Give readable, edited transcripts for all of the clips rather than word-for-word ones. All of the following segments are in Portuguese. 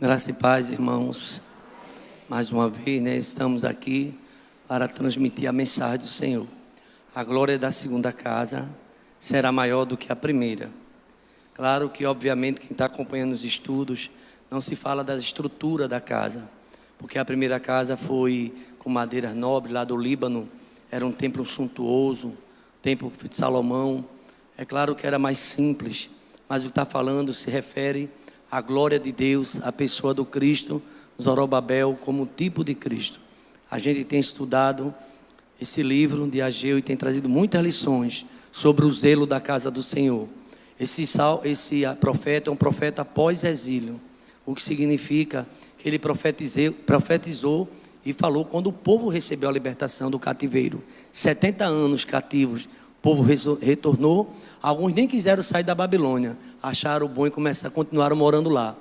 Graça e paz, irmãos. Mais uma vez, estamos aqui para transmitir a mensagem do Senhor. A glória da segunda casa será maior do que a primeira. Claro que, obviamente, quem está acompanhando os estudos, não se fala da estrutura da casa, porque a primeira casa foi com madeiras nobres lá do Líbano, era um templo suntuoso, templo de Salomão. É claro que era mais simples, mas o que está falando se refere à glória de Deus, à pessoa do Cristo, Zorobabel, como tipo de Cristo. A gente tem estudado esse livro de Ageu e tem trazido muitas lições sobre o zelo da casa do Senhor. Esse profeta é um profeta pós-exílio, o que significa que ele profetizou e falou quando o povo recebeu a libertação do cativeiro. 70 anos cativos, o povo retornou. Alguns nem quiseram sair da Babilônia, acharam bom e continuaram morando lá.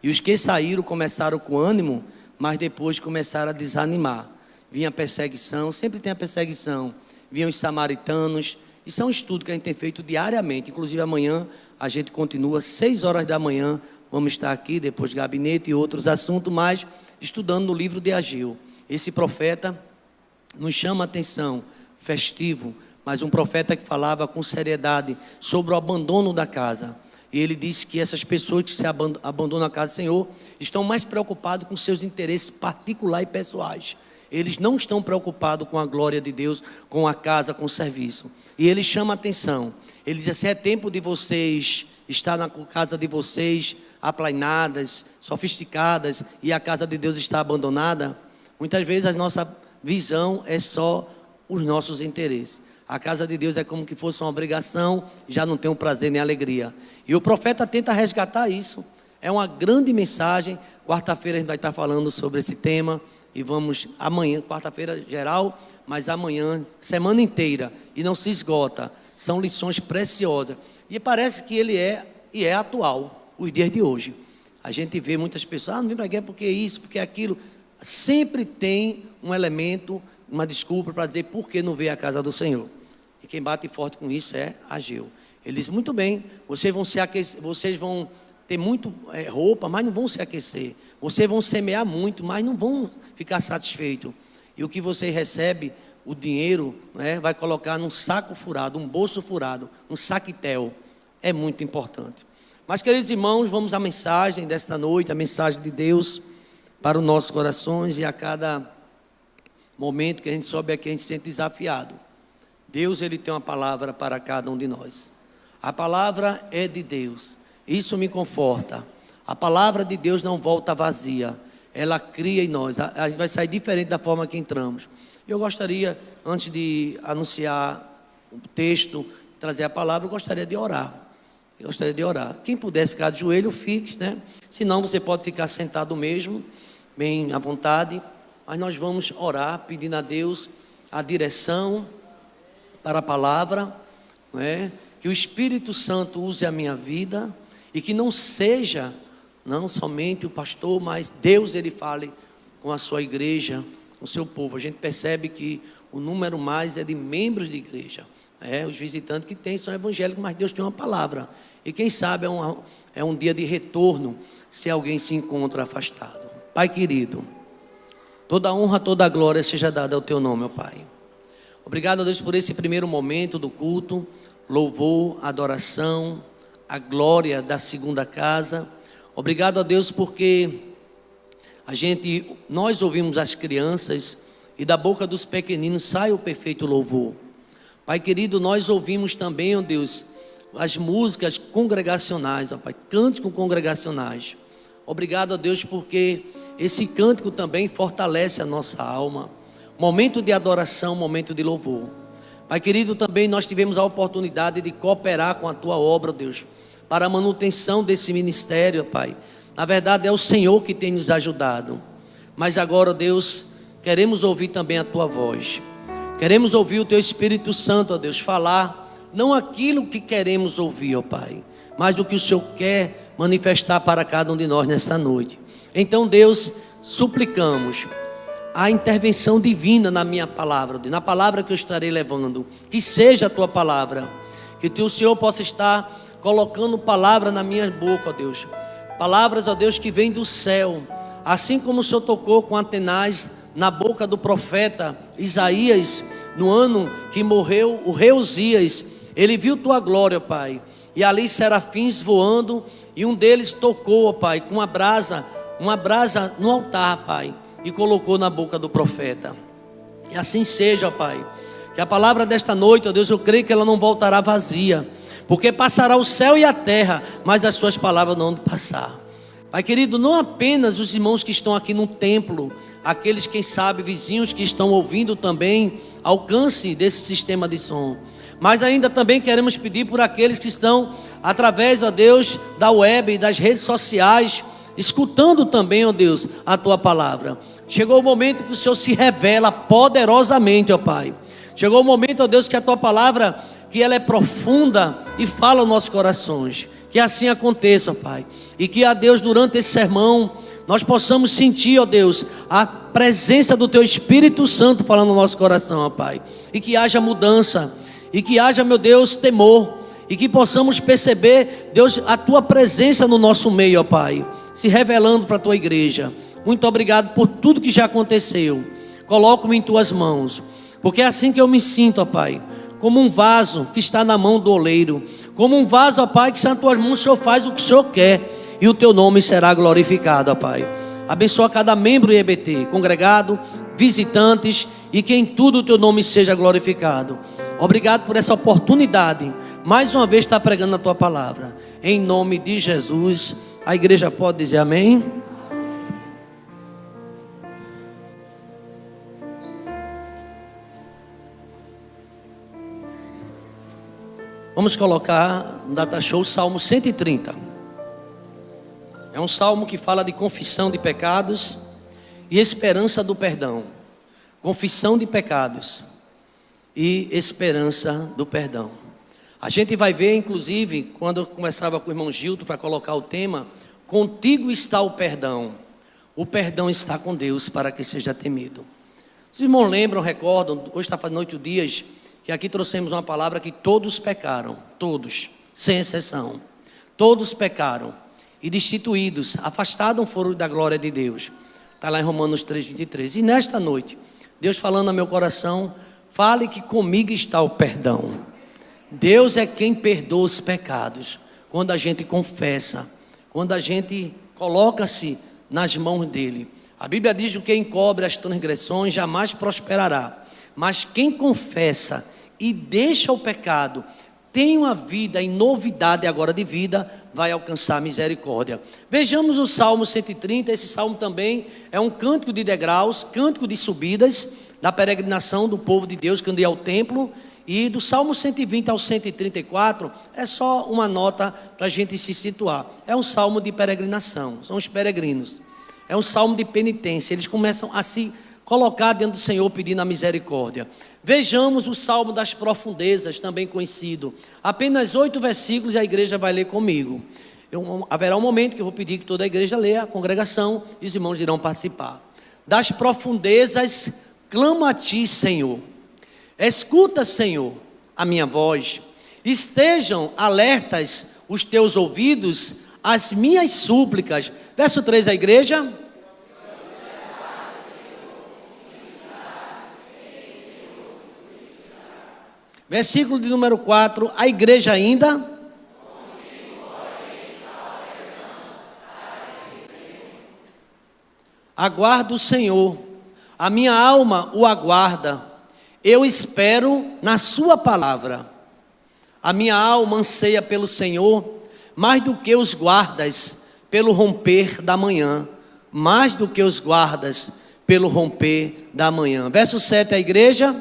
E os que saíram começaram com ânimo, mas depois começaram a desanimar. Vinha perseguição, sempre tem a perseguição. Vinham os samaritanos. Isso é um estudo que a gente tem feito diariamente. Inclusive amanhã a gente continua, 6 horas da manhã. Vamos estar aqui, depois gabinete e outros assuntos, mas estudando no livro de Ageu. Esse profeta nos chama a atenção, festivo, mas um profeta que falava com seriedade sobre o abandono da casa. E ele disse que essas pessoas que se abandonam a casa do Senhor estão mais preocupados com seus interesses particulares e pessoais. Eles não estão preocupados com a glória de Deus, com a casa, com o serviço. E ele chama a atenção. Ele diz assim: é tempo de vocês estar na casa de vocês, aplainadas, sofisticadas, e a casa de Deus está abandonada. Muitas vezes a nossa visão é só os nossos interesses. A casa de Deus é como que fosse uma obrigação, já não tem um prazer nem alegria. E o profeta tenta resgatar isso. É uma grande mensagem. Quarta-feira a gente vai estar falando sobre esse tema. E vamos amanhã, quarta-feira geral, mas amanhã, semana inteira. E não se esgota. São lições preciosas. E parece que ele é atual, os dias de hoje. A gente vê muitas pessoas, não vem para aqui porque isso, porque aquilo. Sempre tem um elemento, uma desculpa para dizer por que não veio à casa do Senhor. E quem bate forte com isso é Ageu. Ele diz: muito bem, vocês vão se aquecer, vocês vão ter muito roupa, mas não vão se aquecer. Vocês vão semear muito, mas não vão ficar satisfeitos. E o que vocês recebem, o dinheiro, vai colocar num saco furado, um bolso furado, um saquitel. É muito importante. Mas, queridos irmãos, vamos à mensagem desta noite, a mensagem de Deus para os nossos corações. E a cada momento que a gente sobe aqui, a gente se sente desafiado. Deus, Ele tem uma palavra para cada um de nós. A palavra é de Deus. Isso me conforta. A palavra de Deus não volta vazia. Ela cria em nós. A gente vai sair diferente da forma que entramos. Eu gostaria, antes de anunciar o texto, trazer a palavra, eu gostaria de orar. Quem pudesse ficar de joelho, fique, Se não, você pode ficar sentado mesmo, bem à vontade. Mas nós vamos orar, pedindo a Deus a direção para a palavra, que o Espírito Santo use a minha vida e que não seja, não somente o pastor, mas Deus, Ele fale com a sua igreja, com o seu povo. A gente percebe que o número mais é de membros de igreja. Os visitantes que tem são evangélicos, mas Deus tem uma palavra. E quem sabe é um dia de retorno, se alguém se encontra afastado. Pai querido, toda a honra, toda a glória seja dada ao Teu nome, meu Pai. Obrigado a Deus por esse primeiro momento do culto, louvor, adoração, a glória da segunda casa. Obrigado a Deus porque nós ouvimos as crianças e da boca dos pequeninos sai o perfeito louvor. Pai querido, nós ouvimos também, ó Deus, as músicas congregacionais, ó Pai, cânticos congregacionais. Obrigado a Deus porque esse cântico também fortalece a nossa alma. Momento de adoração, momento de louvor. Pai querido, também nós tivemos a oportunidade de cooperar com a Tua obra, Deus, para a manutenção desse ministério, Pai. Na verdade é o Senhor que tem nos ajudado. Mas agora, Deus, queremos ouvir também a Tua voz. Queremos ouvir o Teu Espírito Santo, ó Deus, falar não aquilo que queremos ouvir, ó Pai, mas o que o Senhor quer manifestar para cada um de nós nesta noite. Então, Deus, suplicamos a intervenção divina na minha palavra, na palavra que eu estarei levando, que seja a Tua palavra, que o Senhor possa estar colocando palavra na minha boca, ó Deus, palavras, ó Deus, que vêm do céu, assim como o Senhor tocou com Atenaz na boca do profeta Isaías, no ano que morreu o rei Uzias. Ele viu tua glória, Pai, e ali serafins voando, e um deles tocou, ó Pai, com uma brasa no altar, Pai, e colocou na boca do profeta. E assim seja, ó Pai, que a palavra desta noite, ó Deus, eu creio que ela não voltará vazia, porque passará o céu e a terra, mas as suas palavras não vão passar. Pai querido, não apenas os irmãos que estão aqui no templo, aqueles, quem sabe, vizinhos que estão ouvindo também, alcance desse sistema de som, mas ainda também queremos pedir por aqueles que estão através, ó Deus, da web e das redes sociais, escutando também, ó Deus, a tua palavra. Chegou o momento que o Senhor se revela poderosamente, ó Pai. Chegou o momento, ó Deus, que a tua palavra, que ela é profunda e fala aos nossos corações. Que assim aconteça, ó Pai. E que, ó Deus, durante esse sermão, nós possamos sentir, ó Deus, a presença do teu Espírito Santo falando no nosso coração, ó Pai. E que haja mudança, e que haja, meu Deus, temor, e que possamos perceber, Deus, a tua presença no nosso meio, ó Pai, se revelando para a tua igreja. Muito obrigado por tudo que já aconteceu. Coloco-me em tuas mãos, porque é assim que eu me sinto, ó Pai, como um vaso que está na mão do oleiro, como um vaso, ó Pai, que está nas tuas mãos. O Senhor faz o que o Senhor quer, e o teu nome será glorificado, ó Pai. Abençoa cada membro IEBT, congregado, visitantes, e que em tudo o teu nome seja glorificado. Obrigado por essa oportunidade, mais uma vez, estar pregando a tua palavra, em nome de Jesus. A igreja pode dizer amém? Vamos colocar no data show o Salmo 130. É um salmo que fala de confissão de pecados e esperança do perdão. Confissão de pecados e esperança do perdão. A gente vai ver, inclusive, quando eu conversava com o irmão Gilto para colocar o tema, contigo está o perdão. O perdão está com Deus para que seja temido. Os irmãos lembram, recordam, hoje está fazendo 8 dias, que aqui trouxemos uma palavra que todos pecaram, todos, sem exceção. Todos pecaram e destituídos, afastados foram da glória de Deus. Está lá em Romanos 3:23. E nesta noite, Deus falando ao meu coração, fale que comigo está o perdão. Deus é quem perdoa os pecados, quando a gente confessa, quando a gente coloca-se nas mãos dele. A Bíblia diz que quem encobre as transgressões jamais prosperará, mas quem confessa e deixa o pecado, tem uma vida em novidade agora de vida, vai alcançar misericórdia. Vejamos o Salmo 130, esse salmo também é um cântico de degraus, cântico de subidas, da peregrinação do povo de Deus que anda ao templo. E do Salmo 120 ao 134, é só uma nota para a gente se situar. É um salmo de peregrinação, são os peregrinos. É um salmo de penitência, eles começam a se colocar diante do Senhor pedindo a misericórdia. Vejamos o Salmo das Profundezas, também conhecido. Apenas 8 versículos e a igreja vai ler comigo. Haverá um momento que eu vou pedir que toda a igreja leia, a congregação, e os irmãos irão participar. Das profundezas clamo a ti, Senhor. Escuta, Senhor, a minha voz. Estejam alertas os teus ouvidos às minhas súplicas. Verso 3, a igreja. Versículo de número 4, a igreja ainda. Aguardo o Senhor, a minha alma o aguarda. Eu espero na sua palavra. A minha alma anseia pelo Senhor, mais do que os guardas pelo romper da manhã. Mais do que os guardas pelo romper da manhã. Verso 7, a igreja.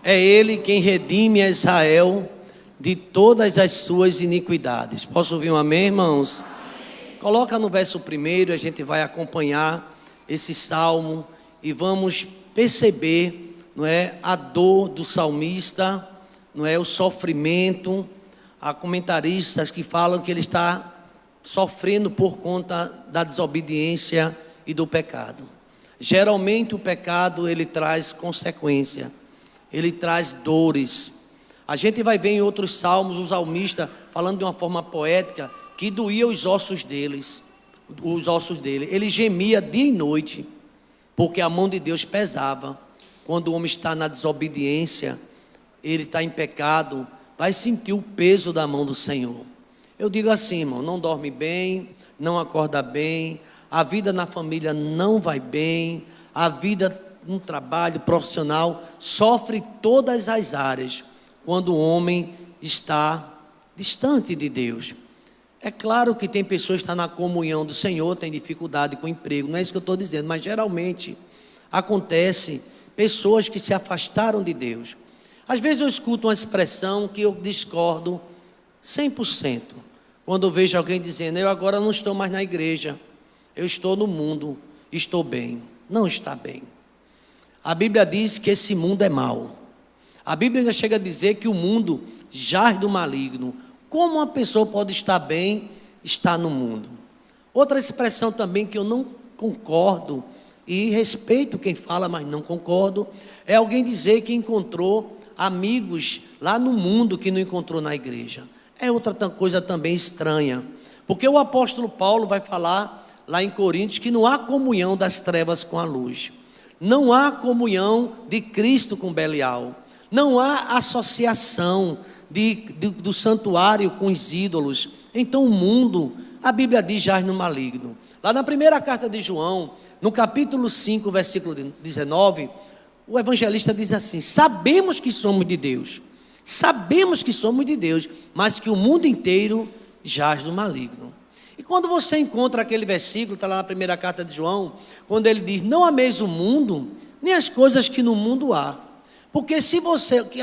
É Ele quem redime a Israel de todas as suas iniquidades. Posso ouvir um amém, irmãos? Amém. Coloca no verso 1, a gente vai acompanhar esse salmo e vamos perceber, não é, a dor do salmista, não é, o sofrimento. Há comentaristas que falam que ele está sofrendo por conta da desobediência e do pecado. Geralmente o pecado, ele traz consequência, ele traz dores. A gente vai ver em outros salmos, o salmista falando de uma forma poética, que doía os ossos dele. Ele gemia dia e noite, porque a mão de Deus pesava. Quando o homem está na desobediência, ele está em pecado, vai sentir o peso da mão do Senhor. Eu digo assim, irmão, não dorme bem, não acorda bem, a vida na família não vai bem, a vida no trabalho profissional sofre todas as áreas, quando o homem está distante de Deus. É claro que tem pessoas que estão na comunhão do Senhor, tem dificuldade com o emprego, não é isso que eu estou dizendo, mas geralmente acontece pessoas que se afastaram de Deus. Às vezes eu escuto uma expressão que eu discordo 100%, quando eu vejo alguém dizendo, eu agora não estou mais na igreja, eu estou no mundo, estou bem. Não está bem. A Bíblia diz que esse mundo é mau. A Bíblia ainda chega a dizer que o mundo jaz do maligno. Como uma pessoa pode estar bem, está no mundo? Outra expressão também que eu não concordo, e respeito quem fala, mas não concordo, é alguém dizer que encontrou amigos lá no mundo que não encontrou na igreja. É outra coisa também estranha, porque o apóstolo Paulo vai falar lá em Coríntios que não há comunhão das trevas com a luz, não há comunhão de Cristo com Belial, não há associação do santuário com os ídolos. Então o mundo, a Bíblia diz, jaz no maligno. Lá na primeira carta de João, no capítulo 5, versículo 19, o evangelista diz assim: sabemos que somos de Deus, mas que o mundo inteiro jaz no maligno. E quando você encontra aquele versículo, está lá na primeira carta de João, quando ele diz, não ameis o mundo, nem as coisas que no mundo há. Porque se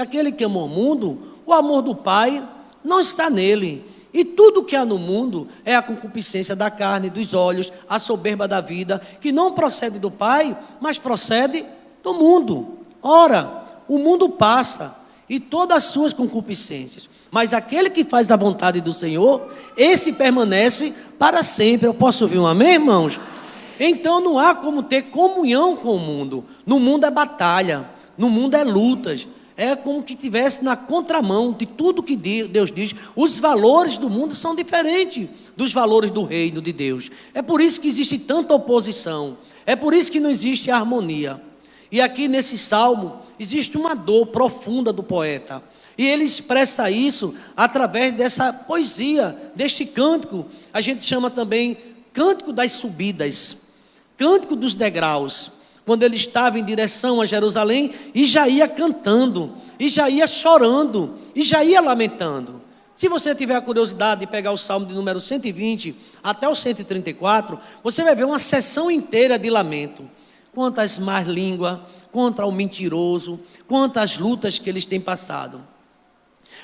aquele que amou o mundo, o amor do Pai não está nele. E tudo que há no mundo é a concupiscência da carne, dos olhos, a soberba da vida, que não procede do Pai, mas procede do mundo. Ora, o mundo passa, e todas as suas concupiscências, mas aquele que faz a vontade do Senhor, esse permanece para sempre. Eu posso ouvir um amém, irmãos? Então não há como ter comunhão com o mundo. No mundo é batalha, no mundo é lutas, é como que estivesse na contramão de tudo que Deus diz. Os valores do mundo são diferentes dos valores do reino de Deus. É por isso que existe tanta oposição, é por isso que não existe harmonia. E aqui nesse salmo existe uma dor profunda do poeta, e ele expressa isso através dessa poesia, deste cântico. A gente chama também cântico das subidas, cântico dos degraus. Quando ele estava em direção a Jerusalém, e já ia cantando, e já ia chorando, e já ia lamentando. Se você tiver a curiosidade de pegar o salmo de número 120 até o 134, você vai ver uma sessão inteira de lamento. Quantas más línguas contra o mentiroso, quantas lutas que eles têm passado.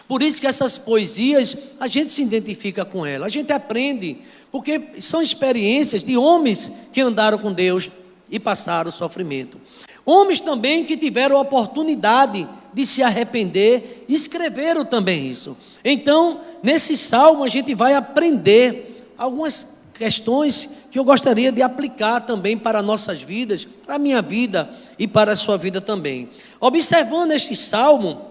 Por isso que essas poesias, a gente se identifica com elas, a gente aprende, porque são experiências de homens que andaram com Deus e passaram sofrimento. Homens também que tiveram a oportunidade de se arrepender e escreveram também isso. Então, nesse salmo a gente vai aprender algumas questões que eu gostaria de aplicar também para nossas vidas, para a minha vida e para a sua vida também. Observando este salmo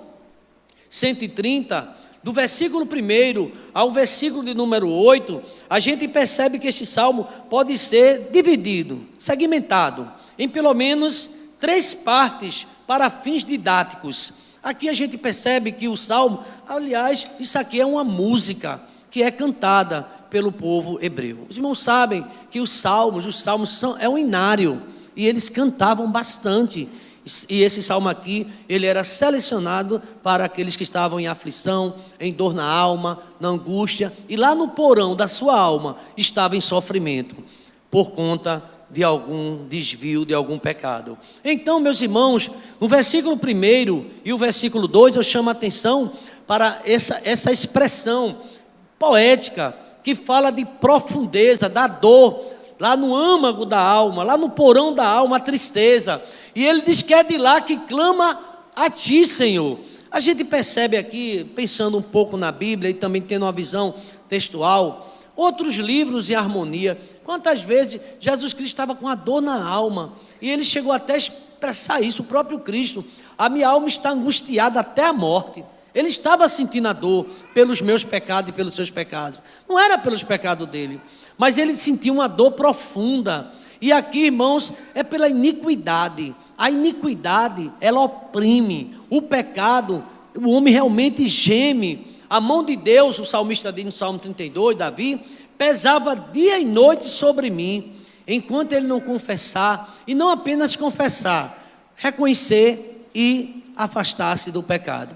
130, do versículo 1 ao versículo de número 8, a gente percebe que este salmo pode ser dividido, segmentado, em pelo menos 3 partes para fins didáticos. Aqui a gente percebe que o salmo, aliás, isso aqui é uma música que é cantada pelo povo hebreu. Os irmãos sabem que os salmos é um inário, e eles cantavam bastante. E esse salmo aqui, ele era selecionado para aqueles que estavam em aflição, em dor na alma, na angústia, e lá no porão da sua alma estava em sofrimento, por conta de algum desvio, de algum pecado. Então, meus irmãos, no versículo 1 e o versículo 2, eu chamo a atenção para essa expressão poética, que fala de profundeza, da dor, lá no âmago da alma, lá no porão da alma, a tristeza. E ele diz que é de lá que clama a ti, Senhor. A gente percebe aqui, pensando um pouco na Bíblia e também tendo uma visão textual, outros livros em harmonia. Quantas vezes Jesus Cristo estava com a dor na alma, e ele chegou até a expressar isso, o próprio Cristo: a minha alma está angustiada até a morte. Ele estava sentindo a dor pelos meus pecados e pelos seus pecados. Não era pelos pecados dele, mas ele sentia uma dor profunda. E aqui, irmãos, é pela iniquidade. A iniquidade, ela oprime. O pecado, o homem realmente geme. A mão de Deus, o salmista diz no Salmo 32, Davi, pesava dia e noite sobre mim, enquanto ele não confessar, e não apenas confessar, reconhecer e afastar-se do pecado.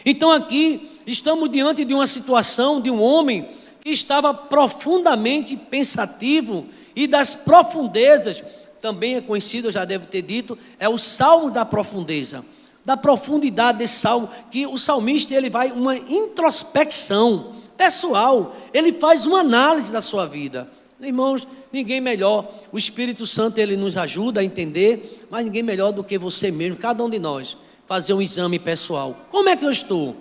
Então aqui estamos diante de uma situação de um homem que estava profundamente pensativo, e das profundezas, também é conhecido, eu já devo ter dito, é o Salmo da profundeza, da profundidade desse salmo, que o salmista ele vai uma introspecção pessoal, ele faz uma análise da sua vida. Irmãos, ninguém melhor, o Espírito Santo ele nos ajuda a entender, mas ninguém melhor do que você mesmo, cada um de nós, fazer um exame pessoal. Como é que eu estou?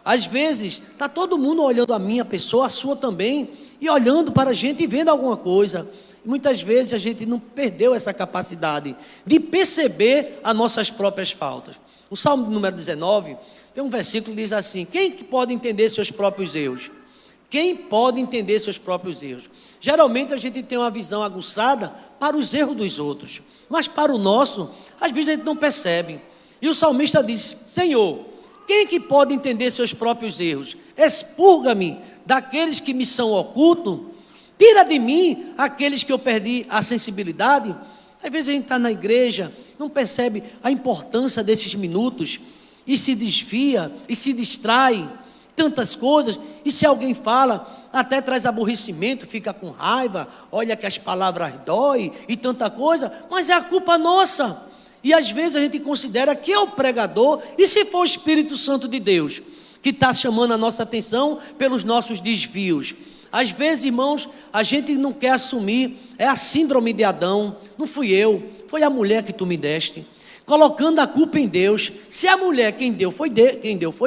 Às vezes, está todo mundo olhando a minha pessoa, a sua também, e olhando para a gente e vendo alguma coisa. Muitas vezes a gente não perdeu essa capacidade de perceber as nossas próprias faltas. O Salmo número 19, tem um versículo que diz assim: quem que pode entender seus próprios erros? Quem pode entender seus próprios erros? Geralmente a gente tem uma visão aguçada para os erros dos outros, mas para o nosso, às vezes a gente não percebe. E o salmista diz: Senhor, quem que pode entender seus próprios erros? Expurga-me daqueles que me são ocultos, tira de mim aqueles que eu perdi a sensibilidade. Às vezes a gente está na igreja, não percebe a importância desses minutos, e se desvia, e se distrai, tantas coisas, e se alguém fala, até traz aborrecimento, fica com raiva, olha que as palavras dói, e tanta coisa, mas é a culpa nossa. E às vezes a gente considera que é o pregador, e se for o Espírito Santo de Deus, que está chamando a nossa atenção pelos nossos desvios. Às vezes, irmãos, a gente não quer assumir, é a síndrome de Adão, não fui eu, foi a mulher que tu me deste, colocando a culpa em Deus. Se a mulher quem deu foi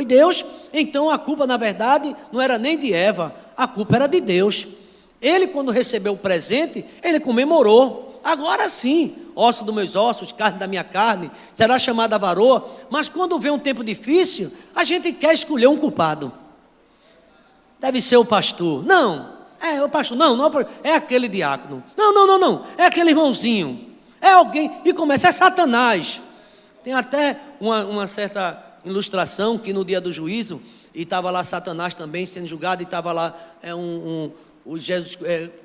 Deus, então a culpa na verdade não era nem de Eva, a culpa era de Deus. Ele, quando recebeu o presente, ele comemorou, agora sim, osso dos meus ossos, carne da minha carne, será chamada varoa. Mas quando vem um tempo difícil, a gente quer escolher um culpado. Deve ser o pastor. Não, é o pastor. Não, é aquele diácono. Não, é aquele irmãozinho. É alguém, e começa, é Satanás. Tem até uma certa ilustração que no dia do juízo, e estava lá Satanás também sendo julgado, e estava lá o Jesus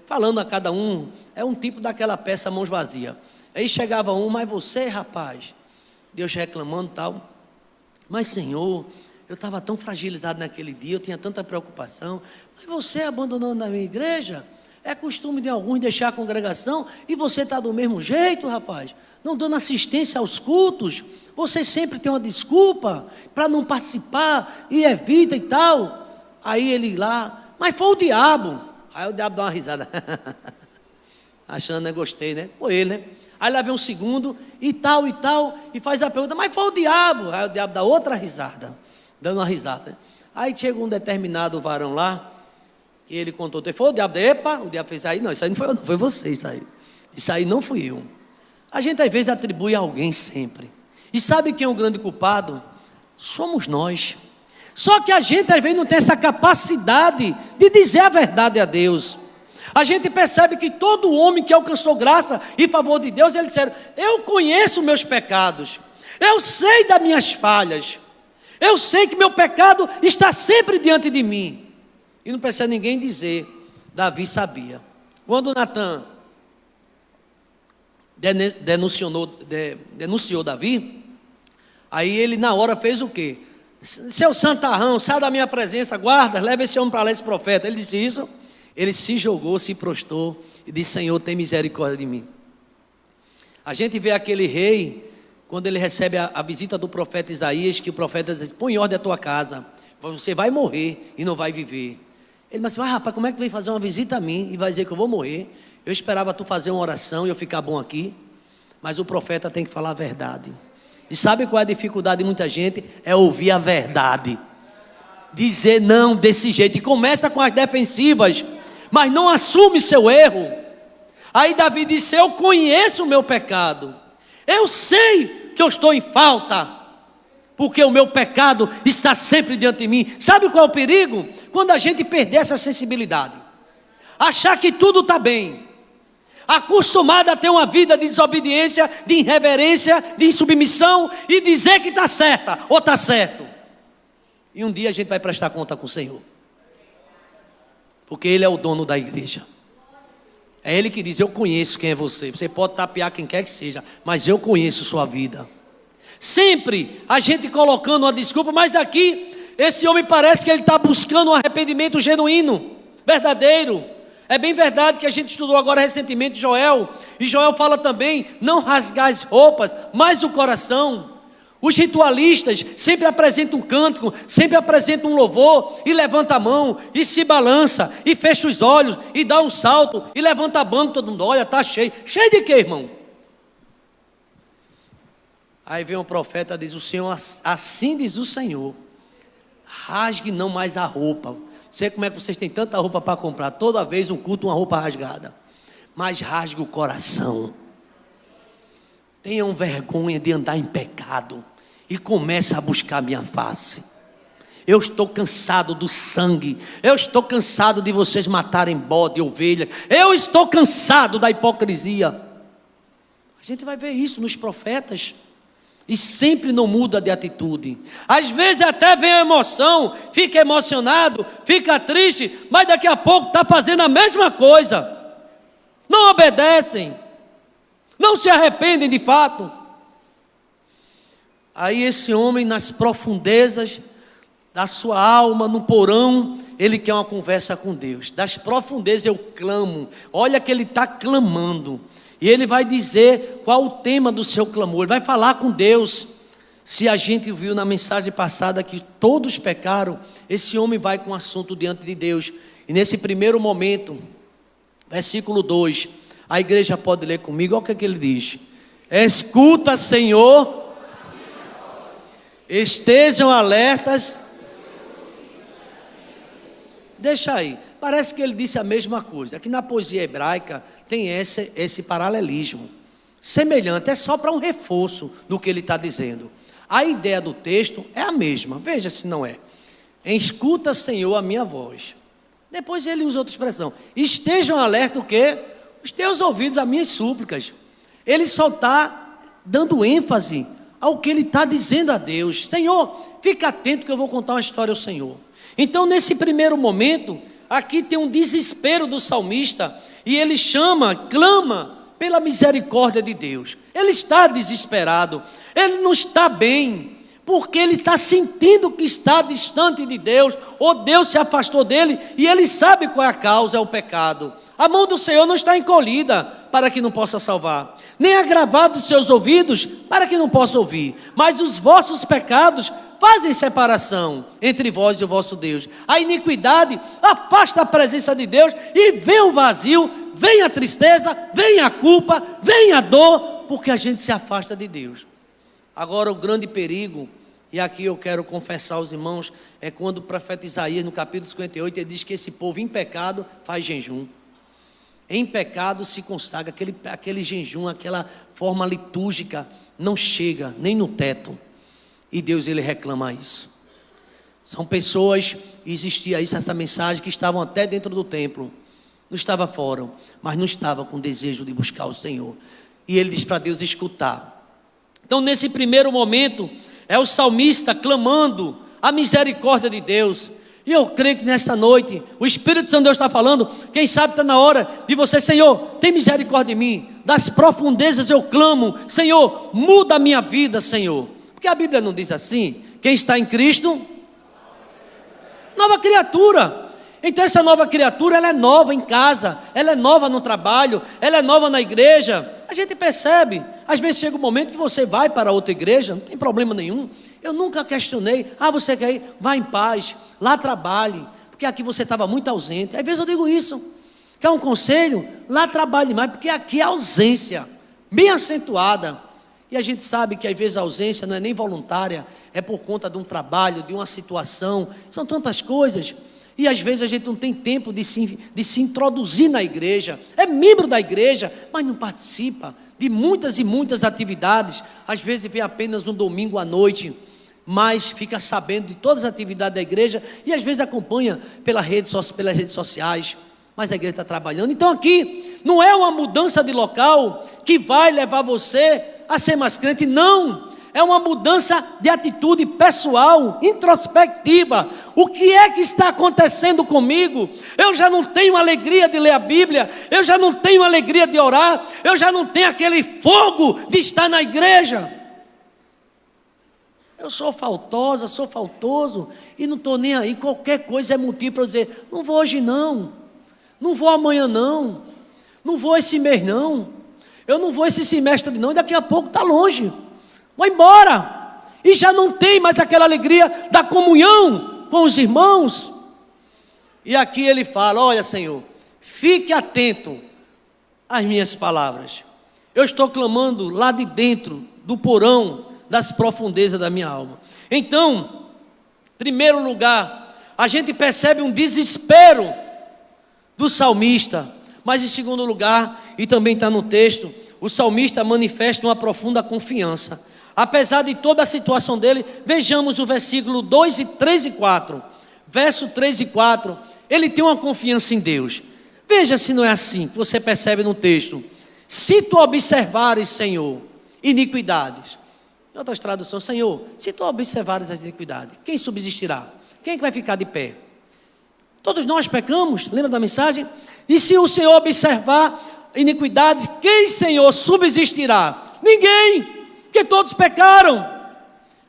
falando a cada um, é um tipo daquela peça mãos vazias. Aí chegava um: mas você, rapaz, Deus reclamando e tal, mas Senhor, eu estava tão fragilizado naquele dia, eu tinha tanta preocupação, mas você abandonando a minha igreja, é costume de alguns deixar a congregação, e você está do mesmo jeito, rapaz, não dando assistência aos cultos, você sempre tem uma desculpa para não participar, e evita e tal. Aí ele lá, mas foi o diabo. Aí o diabo dá uma risada, achando, né, gostei, né, foi ele, né. Aí lá vem um segundo, e tal, e faz a pergunta: mas foi o diabo. Aí o diabo dá outra risada, dando uma risada. Aí chega um determinado varão lá, e ele contou: foi o diabo. Epa, o diabo fez aí, não, isso aí não foi eu, não, foi você, isso aí não fui eu. A gente às vezes atribui a alguém sempre, e sabe quem é o grande culpado? Somos nós. Só que a gente às vezes não tem essa capacidade de dizer a verdade a Deus. A gente percebe que todo homem que alcançou graça e favor de Deus, eles disseram: eu conheço meus pecados, eu sei das minhas falhas, eu sei que meu pecado está sempre diante de mim. E não precisa ninguém dizer, Davi sabia. Quando Natan denunciou Davi, aí ele na hora fez o quê? Seu santarrão, sai da minha presença, guarda, leva esse homem para lá, esse profeta. Ele disse isso, ele se jogou, se prostrou e disse: Senhor, tem misericórdia de mim. A gente vê aquele rei, quando ele recebe a visita do profeta Isaías, que o profeta diz: põe em ordem a tua casa, você vai morrer e não vai viver. Ele disse: mas rapaz, como é que vem fazer uma visita a mim e vai dizer que eu vou morrer? Eu esperava tu fazer uma oração e eu ficar bom aqui. Mas o profeta tem que falar a verdade. E sabe qual é a dificuldade de muita gente? É ouvir a verdade, dizer não desse jeito, e começa com as defensivas. mas não assume seu erro. Aí Davi disse: eu conheço o meu pecado, eu sei que eu estou em falta, porque o meu pecado está sempre diante de mim. Sabe qual é o perigo? Quando a gente perder essa sensibilidade, achar que tudo está bem, acostumado a ter uma vida de desobediência, de irreverência, de insubmissão, e dizer que está certa ou está certo. E um dia a gente vai prestar conta com o Senhor, porque Ele é o dono da igreja. É Ele que diz: eu conheço quem é você. Você pode tapear quem quer que seja, mas eu conheço sua vida. Sempre a gente colocando uma desculpa, mas aqui esse homem parece que ele está buscando um arrependimento genuíno, verdadeiro. É bem verdade que a gente estudou agora recentemente Joel, e Joel fala também: não rasgar as roupas, mas o coração. Os ritualistas sempre apresentam um cântico, sempre apresentam um louvor, e levanta a mão, e se balança, e fecha os olhos, e dá um salto, e levanta a mão, todo mundo olha, está cheio. Cheio de quê, irmão? Aí vem um profeta e diz: o Senhor, assim diz o Senhor, rasgue não mais a roupa. Sei como é que vocês têm tanta roupa para comprar, toda vez um culto, uma roupa rasgada, mas rasgue o coração. Tenham vergonha de andar em pecado e comece a buscar minha face. Eu estou cansado do sangue, eu estou cansado de vocês matarem bode e ovelha, eu estou cansado da hipocrisia. A gente vai ver isso nos profetas, e sempre não muda de atitude. Às vezes até vem a emoção, fica emocionado, fica triste, mas daqui a pouco está fazendo a mesma coisa. Não obedecem, não se arrependem de fato. Aí esse homem, nas profundezas da sua alma, no porão, ele quer uma conversa com Deus. Das profundezas eu clamo. Olha que ele está clamando. E ele vai dizer qual o tema do seu clamor. Ele vai falar com Deus. Se a gente viu na mensagem passada que todos pecaram, esse homem vai com o assunto diante de Deus. E nesse primeiro momento, versículo 2, a igreja pode ler comigo. Olha o que ele diz: escuta, Senhor, estejam alertas. Deixa aí, parece que ele disse a mesma coisa. Aqui na poesia hebraica tem esse paralelismo semelhante, é só para um reforço do que ele está dizendo. A ideia do texto é a mesma, veja se não é. Escuta, Senhor, a minha voz. Depois ele usa outra expressão: estejam alerta o quê? Os teus ouvidos, as minhas súplicas. Ele só está dando ênfase ao que ele está dizendo a Deus. Senhor, fica atento que eu vou contar uma história ao Senhor. Então nesse primeiro momento, aqui tem um desespero do salmista, e ele clama pela misericórdia de Deus. Ele está desesperado, ele não está bem, porque ele está sentindo que está distante de Deus, ou Deus se afastou dele, e ele sabe qual é a causa, é o pecado. A mão do Senhor não está encolhida para que não possa salvar, nem agravado os seus ouvidos para que não possa ouvir, mas os vossos pecados fazem separação entre vós e o vosso Deus. A iniquidade afasta a presença de Deus, e vem o vazio, vem a tristeza, vem a culpa, vem a dor, porque a gente se afasta de Deus. Agora o grande perigo, e aqui eu quero confessar aos irmãos, é quando o profeta Isaías, no capítulo 58, ele diz que esse povo em pecado faz jejum. Em pecado se consagra, aquele jejum, aquela forma litúrgica não chega nem no teto. E Deus, ele reclama isso. São pessoas, existia isso, essa mensagem, que estavam até dentro do templo, não estava fora, mas não estava com desejo de buscar o Senhor. E ele diz para Deus escutar. Então nesse primeiro momento, é o salmista clamando a misericórdia de Deus. E eu creio que nesta noite, o Espírito Santo de Deus está falando, quem sabe está na hora de você: Senhor, tem misericórdia de mim. Das profundezas eu clamo: Senhor, muda a minha vida, Senhor. Porque a Bíblia não diz assim: quem está em Cristo, nova criatura. Então essa nova criatura, ela é nova em casa, ela é nova no trabalho, ela é nova na igreja. A gente percebe, às vezes chega um momento que você vai para outra igreja, não tem problema nenhum. Eu nunca questionei: você quer ir? Vá em paz, lá trabalhe, porque aqui você estava muito ausente. Às vezes eu digo isso, quer um conselho? Lá trabalhe mais, porque aqui é ausência bem acentuada. E a gente sabe que às vezes a ausência não é nem voluntária, é por conta de um trabalho, de uma situação, são tantas coisas. E às vezes a gente não tem tempo de se introduzir na igreja. É membro da igreja, mas não participa de muitas e muitas atividades. Às vezes vem apenas no domingo à noite, mas fica sabendo de todas as atividades da igreja. E às vezes acompanha pelas redes sociais. Mas a igreja está trabalhando. Então aqui não é uma mudança de local que vai levar você a ser mais crente. Não. É uma mudança de atitude pessoal, introspectiva. O que é que está acontecendo comigo? Eu já não tenho alegria de ler a Bíblia, eu já não tenho alegria de orar, eu já não tenho aquele fogo de estar na igreja. Eu sou faltosa, sou faltoso e não estou nem aí. Qualquer coisa é motivo para eu dizer: não vou hoje não, não vou amanhã não, não vou esse mês não, eu não vou esse semestre não, e daqui a pouco está longe. Vai embora, e já não tem mais aquela alegria da comunhão com os irmãos. E aqui ele fala: olha, Senhor, fique atento às minhas palavras. Eu estou clamando lá de dentro do porão das profundezas da minha alma. Então, em primeiro lugar, a gente percebe um desespero do salmista. Mas em segundo lugar, e também está no texto, o salmista manifesta uma profunda confiança. Apesar de toda a situação dele, vejamos o versículo 2, 3 e 4. Verso 3 e 4, ele tem uma confiança em Deus. Veja se não é assim que você percebe no texto. Se tu observares, Senhor, iniquidades. Em outras traduções: Senhor, se tu observares as iniquidades, quem subsistirá? Quem é que vai ficar de pé? Todos nós pecamos, lembra da mensagem? E se o Senhor observar iniquidades, quem, Senhor, subsistirá? Ninguém. Porque todos pecaram.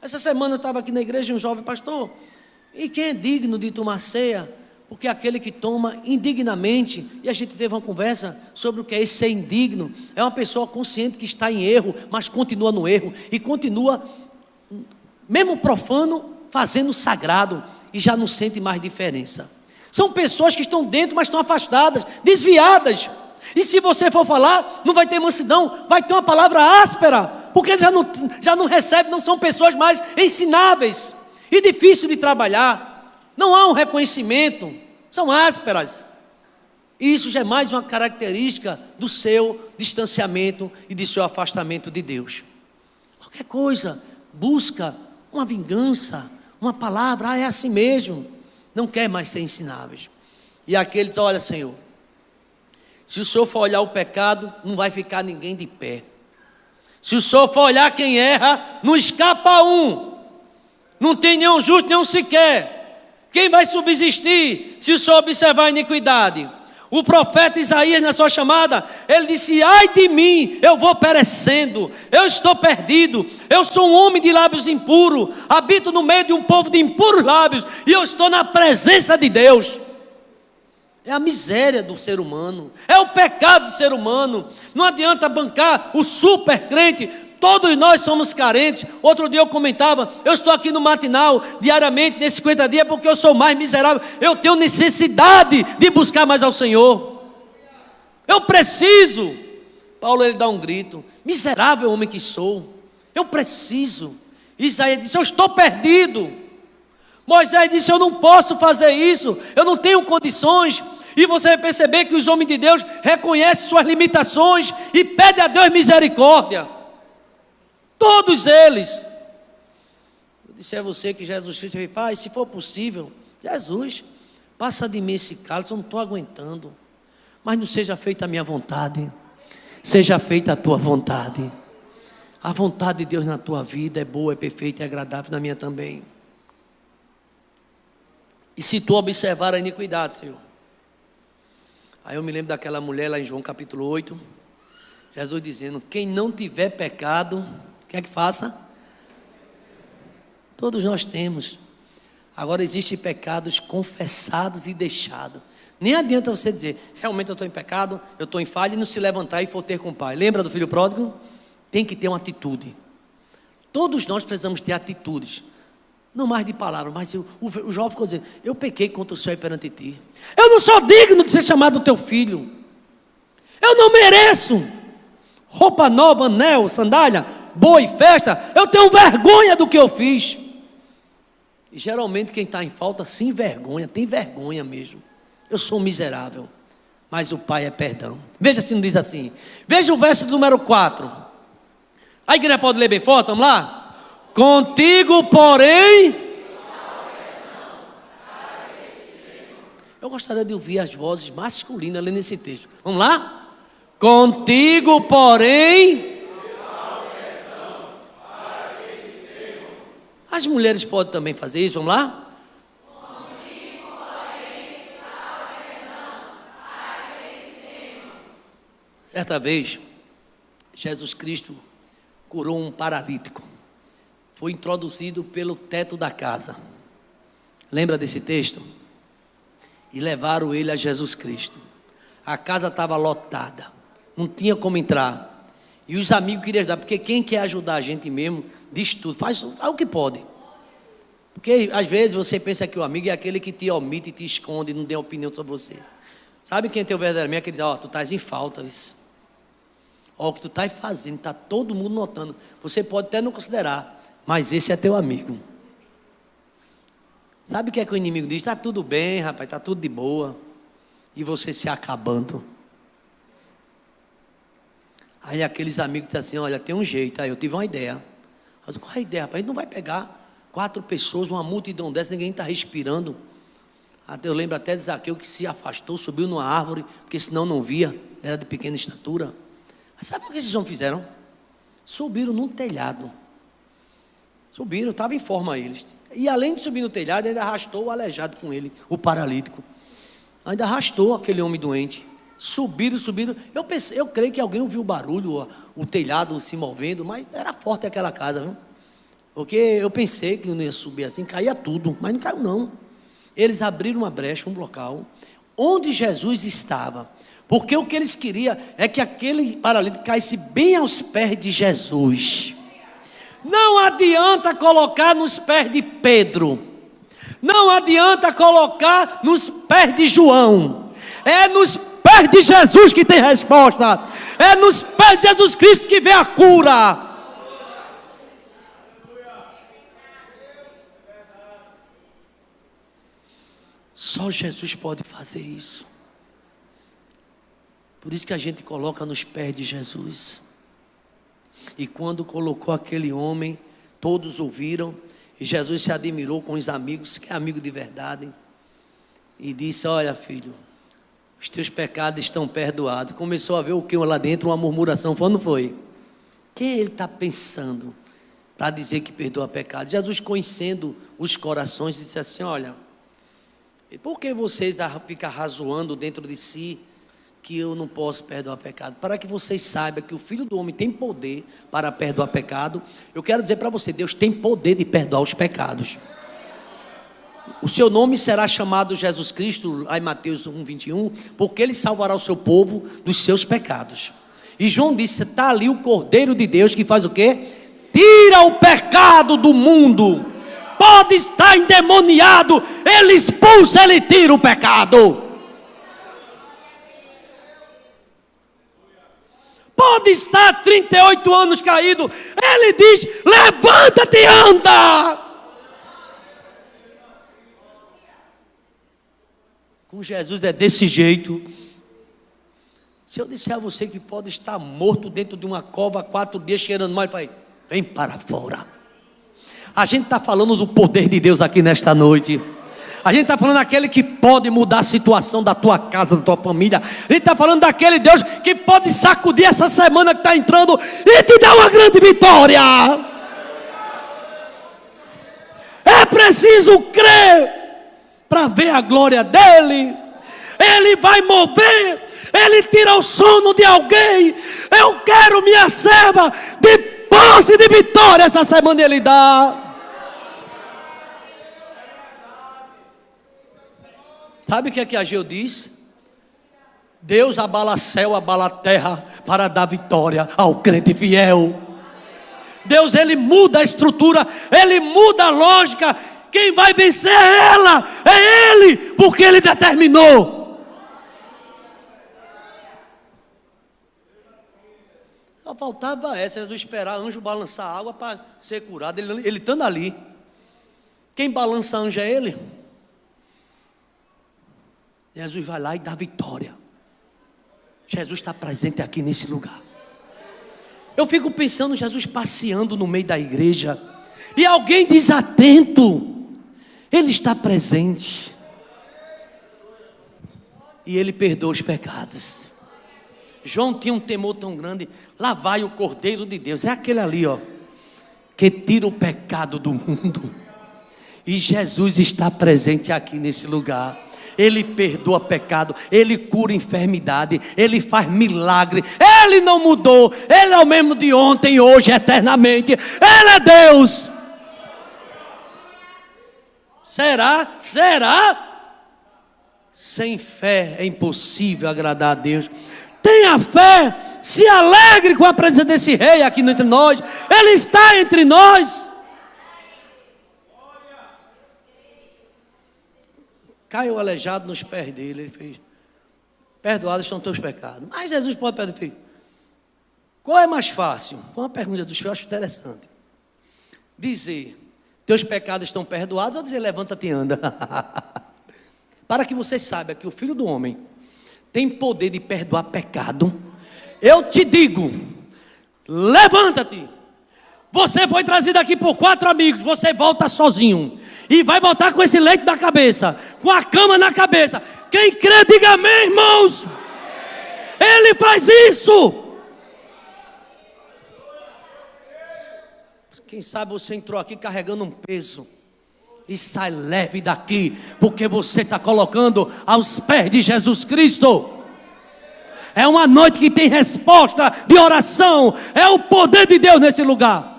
Essa semana eu estava aqui na igreja, um jovem pastor: e quem é digno de tomar ceia? Porque aquele que toma indignamente. E a gente teve uma conversa sobre o que é esse ser indigno. É uma pessoa consciente que está em erro, mas continua no erro, e continua, mesmo profano, fazendo sagrado, e já não sente mais diferença. São pessoas que estão dentro, mas estão afastadas, desviadas. E se você for falar, não vai ter mansidão, vai ter uma palavra áspera, porque já não recebe, não são pessoas mais ensináveis, e difícil de trabalhar. Não há um reconhecimento, são ásperas. E isso já é mais uma característica do seu distanciamento e de seu afastamento de Deus. Qualquer coisa, busca uma vingança, uma palavra: é assim mesmo. Não quer mais ser ensináveis. E aqui ele diz: olha, Senhor, se o Senhor for olhar o pecado, não vai ficar ninguém de pé. Se o Senhor for olhar quem erra, não escapa um. Não tem nenhum justo, nenhum sequer. Quem vai subsistir se o Senhor observar a iniquidade? O profeta Isaías, na sua chamada, ele disse: ai de mim, eu vou perecendo, eu estou perdido, eu sou um homem de lábios impuros, habito no meio de um povo de impuros lábios, e eu estou na presença de Deus. É a miséria do ser humano, é o pecado do ser humano. Não adianta bancar o super crente. Todos nós somos carentes. Outro dia eu comentava: eu estou aqui no matinal diariamente, nesses 50 dias, porque eu sou mais miserável. Eu tenho necessidade de buscar mais ao Senhor. Eu preciso. Paulo, ele dá um grito: miserável homem que sou, eu preciso. Isaías disse: eu estou perdido. Moisés disse: eu não posso fazer isso, eu não tenho condições. E você vai perceber que os homens de Deus reconhecem suas limitações e pedem a Deus misericórdia. Todos eles. Eu disse a você que Jesus Cristo: pai, se for possível, Jesus, passa de mim esse cálice, eu não estou aguentando. Mas não seja feita a minha vontade, seja feita a tua vontade. A vontade de Deus na tua vida é boa, é perfeita e agradável, na minha também. E se tu observar a iniquidade, Senhor. Aí eu me lembro daquela mulher lá em João capítulo 8, Jesus dizendo: quem não tiver pecado, o que é que faça? Todos nós temos. Agora existem pecados confessados e deixados. Nem adianta você dizer: realmente eu estou em pecado, eu estou em falha, e não se levantar e for ter com o pai. Lembra do filho pródigo? Tem que ter uma atitude. Todos nós precisamos ter atitudes. Não mais de palavras, mas o jovem ficou dizendo: eu pequei contra o Senhor e perante ti. Eu não sou digno de ser chamado teu filho. Eu não mereço roupa nova, anel, sandália, boi, festa. Eu tenho vergonha do que eu fiz. E geralmente quem está em falta se envergonha, tem vergonha mesmo. Eu sou um miserável, mas o Pai é perdão. Veja se não diz assim. Veja o verso número 4. A igreja pode ler bem forte, vamos lá? Contigo, porém... Eu gostaria de ouvir as vozes masculinas lendo esse texto. Vamos lá? Contigo, porém... As mulheres podem também fazer isso, vamos lá? Contigo, porém, certa vez, Jesus Cristo curou um paralítico. Foi introduzido pelo teto da casa. Lembra desse texto? E levaram ele a Jesus Cristo. A casa estava lotada, não tinha como entrar. E os amigos queriam ajudar, porque quem quer ajudar a gente mesmo, diz tudo, faz o que pode. Porque às vezes você pensa que o amigo é aquele que te omite, te esconde, não dá opinião sobre você. Sabe quem é teu verdadeiro amigo? Aquele que diz, tu estás em falta, o que tu estás fazendo, está todo mundo notando. Você pode até não considerar, mas esse é teu amigo. Sabe o que é que o inimigo diz? Está tudo bem, rapaz, está tudo de boa. E você se acabando. Aí aqueles amigos dizem assim, olha, tem um jeito. Aí eu tive uma ideia. Eu digo, qual é a ideia, rapaz? A gente não vai pegar 4 pessoas, uma multidão dessa, ninguém está respirando. Eu lembro até de Zaqueu que se afastou, subiu numa árvore, porque senão não via, era de pequena estatura. Mas sabe o que esses homens fizeram? Subiram num telhado. Subiram, estava em forma eles. E além de subir no telhado, ainda arrastou o aleijado com ele, o paralítico. Ainda arrastou aquele homem doente. Subiram. Eu creio que alguém ouviu o barulho, o telhado se movendo, mas era forte aquela casa, viu? Porque eu pensei que não ia subir assim, caía tudo, mas não caiu não. Eles abriram uma brecha, um local, onde Jesus estava. Porque o que eles queriam é que aquele paralítico caísse bem aos pés de Jesus. Não adianta colocar nos pés de Pedro. Não adianta colocar nos pés de João. É nos pés de Jesus que tem resposta. É nos pés de Jesus Cristo que vem a cura. Só Jesus pode fazer isso. Por isso que a gente coloca nos pés de Jesus. E quando colocou aquele homem, todos ouviram. E Jesus se admirou com os amigos, que é amigo de verdade. E disse, olha filho, os teus pecados estão perdoados. Começou a ver o que lá dentro, uma murmuração. Quando foi? Quem ele está pensando para dizer que perdoa pecado? Jesus, conhecendo os corações, disse assim, olha, por que vocês ficam razoando dentro de si que eu não posso perdoar pecado? Para que vocês saibam que o Filho do Homem tem poder para perdoar pecado. Eu quero dizer para você, Deus tem poder de perdoar os pecados. O seu nome será chamado Jesus Cristo, lá em Mateus 1:21, porque Ele salvará o seu povo dos seus pecados. E João disse, está ali o Cordeiro de Deus que faz o quê? Tira o pecado do mundo. Pode estar endemoniado, Ele expulsa, Ele tira o pecado. Pode estar 38 anos caído, Ele diz, levanta-te e anda. Com Jesus é desse jeito. Se eu disser a você que pode estar morto dentro de uma cova 4 dias cheirando mal, ele fala, vem para fora. A gente está falando do poder de Deus aqui nesta noite. A gente está falando daquele que pode mudar a situação da tua casa, da tua família. A gente está falando daquele Deus que pode sacudir essa semana que está entrando e te dar uma grande vitória. É preciso crer para ver a glória dele. Ele vai mover, ele tira o sono de alguém. Eu quero minha serva de posse de vitória essa semana ele dá. Sabe o que é que Ageu diz? Deus abala céu, abala terra para dar vitória ao crente fiel. Deus, Ele muda a estrutura, Ele muda a lógica. Quem vai vencer é ela, é Ele, porque Ele determinou. Só faltava essa, de esperar anjo balançar a água para ser curado, ele estando ali. Quem balança anjo é ele? Jesus vai lá e dá vitória. Jesus está presente aqui nesse lugar. Eu fico pensando Jesus passeando no meio da igreja, e alguém desatento, ele está presente, e ele perdoa os pecados. João tinha um temor tão grande. Lá vai o Cordeiro de Deus, é aquele ali, ó, que tira o pecado do mundo. E Jesus está presente aqui nesse lugar. Ele perdoa pecado, Ele cura enfermidade, Ele faz milagre. Ele não mudou, Ele é o mesmo de ontem, hoje, eternamente. Ele é Deus. Será? Será? Sem fé é impossível agradar a Deus. Tenha fé, se alegre com a presença desse rei aqui entre nós. Ele está entre nós. Caiu aleijado nos pés dele. Ele fez: perdoados estão teus pecados. Mas Jesus pode perdoar. Qual é mais fácil? Foi uma pergunta dos filhos, eu acho interessante. Dizer: teus pecados estão perdoados, ou dizer: levanta-te e anda? Para que você saiba que o Filho do Homem tem poder de perdoar pecado, eu te digo: levanta-te. Você foi trazido aqui por 4 amigos, você volta sozinho. E vai voltar com esse leite na cabeça, com a cama na cabeça. Quem crê, diga amém, irmãos. Ele faz isso. Quem sabe você entrou aqui carregando um peso, e sai leve daqui, porque você está colocando aos pés de Jesus Cristo. É uma noite que tem resposta de oração. É o poder de Deus nesse lugar.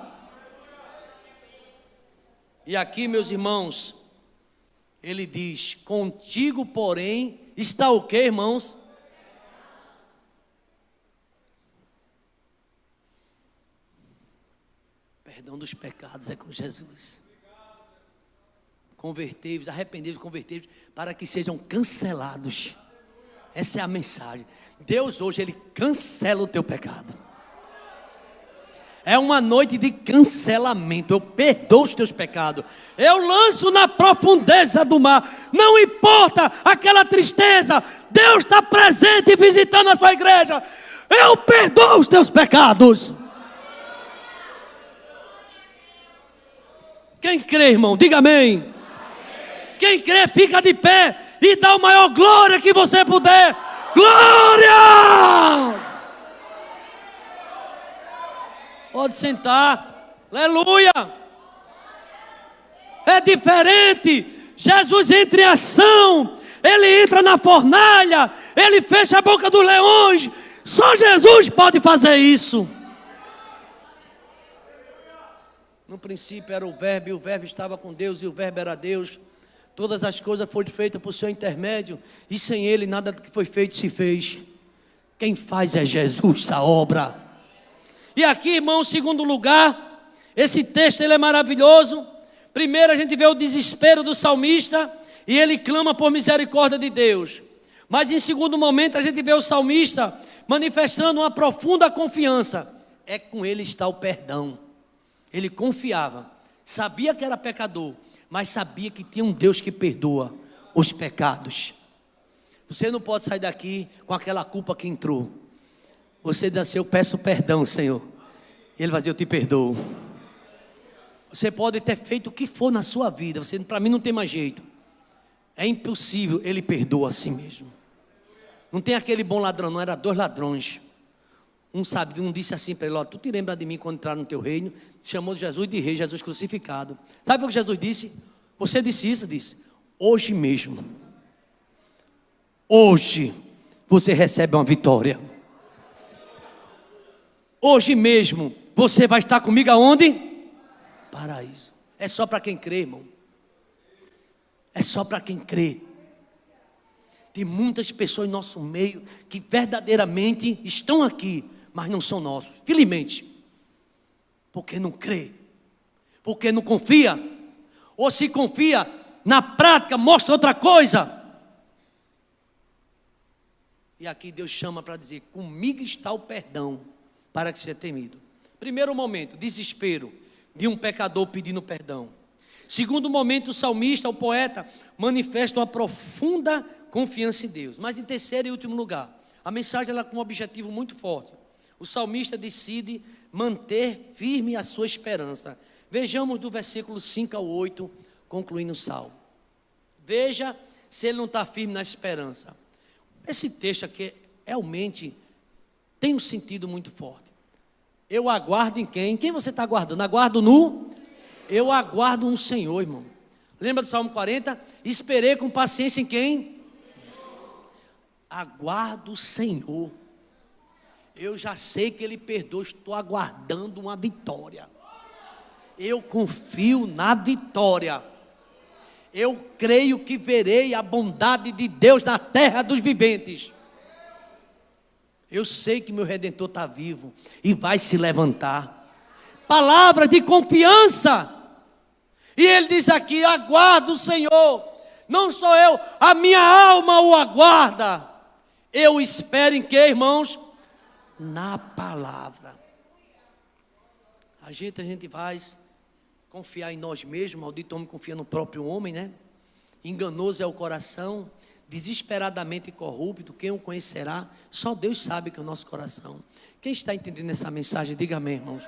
E aqui, meus irmãos, ele diz: contigo, porém, está o que, irmãos? Perdão dos pecados é com Jesus. Convertei-vos, arrependei-vos, convertei-vos, para que sejam cancelados. Essa é a mensagem. Deus hoje, Ele cancela o teu pecado. É uma noite de cancelamento. Eu perdoo os teus pecados. Eu lanço na profundeza do mar. Não importa aquela tristeza, Deus está presente visitando a sua igreja. Eu perdoo os teus pecados. Quem crê, irmão, diga amém. Quem crê, fica de pé e dá o maior glória que você puder. Glória! Pode sentar. Aleluia. É diferente. Jesus entra em ação. Ele entra na fornalha. Ele fecha a boca dos leões. Só Jesus pode fazer isso. No princípio era o Verbo, e o Verbo estava com Deus, e o Verbo era Deus. Todas as coisas foram feitas por seu intermédio, e sem Ele nada do que foi feito se fez. Quem faz é Jesus a obra. E aqui, irmão, segundo lugar, esse texto ele é maravilhoso. Primeiro a gente vê o desespero do salmista, e ele clama por misericórdia de Deus. Mas em segundo momento a gente vê o salmista manifestando uma profunda confiança. É com ele está o perdão. Ele confiava, sabia que era pecador, mas sabia que tinha um Deus que perdoa os pecados. Você não pode sair daqui com aquela culpa que entrou. Você diz assim: eu peço perdão, Senhor. E Ele vai dizer: eu te perdoo. Você pode ter feito o que for na sua vida, para mim não tem mais jeito. É impossível, Ele perdoa a si mesmo. Não tem aquele bom ladrão, não, era 2 ladrões. Um disse assim para ele: ó, tu te lembra de mim quando entrar no teu reino? Chamou Jesus de rei, Jesus crucificado. Sabe o que Jesus disse? Você disse isso? Disse: hoje mesmo, hoje você recebe uma vitória. Hoje mesmo você vai estar comigo aonde? Paraíso. É só para quem crê, irmão. É só para quem crê. Tem muitas pessoas em nosso meio que verdadeiramente estão aqui, mas não são nossos. Felizmente. Porque não crê. Porque não confia. Ou se confia, na prática mostra outra coisa. E aqui Deus chama para dizer: comigo está o perdão, para que seja temido. Primeiro momento, desespero de um pecador pedindo perdão. Segundo momento, o salmista, o poeta, manifesta uma profunda confiança em Deus. Mas em terceiro e último lugar, a mensagem ela com um objetivo muito forte. O salmista decide manter firme a sua esperança. Vejamos do versículo 5 ao 8, concluindo o salmo. Veja se ele não está firme na esperança. Esse texto aqui realmente tem um sentido muito forte. Eu aguardo em quem? Quem você está aguardando? Aguardo no? Eu aguardo um Senhor, irmão. Lembra do Salmo 40? Esperei com paciência em quem? Aguardo o Senhor. Eu já sei que Ele perdoa, estou aguardando uma vitória. Eu confio na vitória. Eu creio que verei a bondade de Deus na terra dos viventes. Eu sei que meu Redentor está vivo e vai se levantar. Palavra de confiança. E ele diz aqui: aguardo o Senhor. Não sou eu, a minha alma o aguarda. Eu espero em quê, irmãos? Na palavra. A gente vai confiar em nós mesmos. Maldito homem confia no próprio homem, né? Enganoso é o coração, desesperadamente corrupto, quem o conhecerá? Só Deus sabe que é o nosso coração. Quem está entendendo essa mensagem, diga amém, irmãos.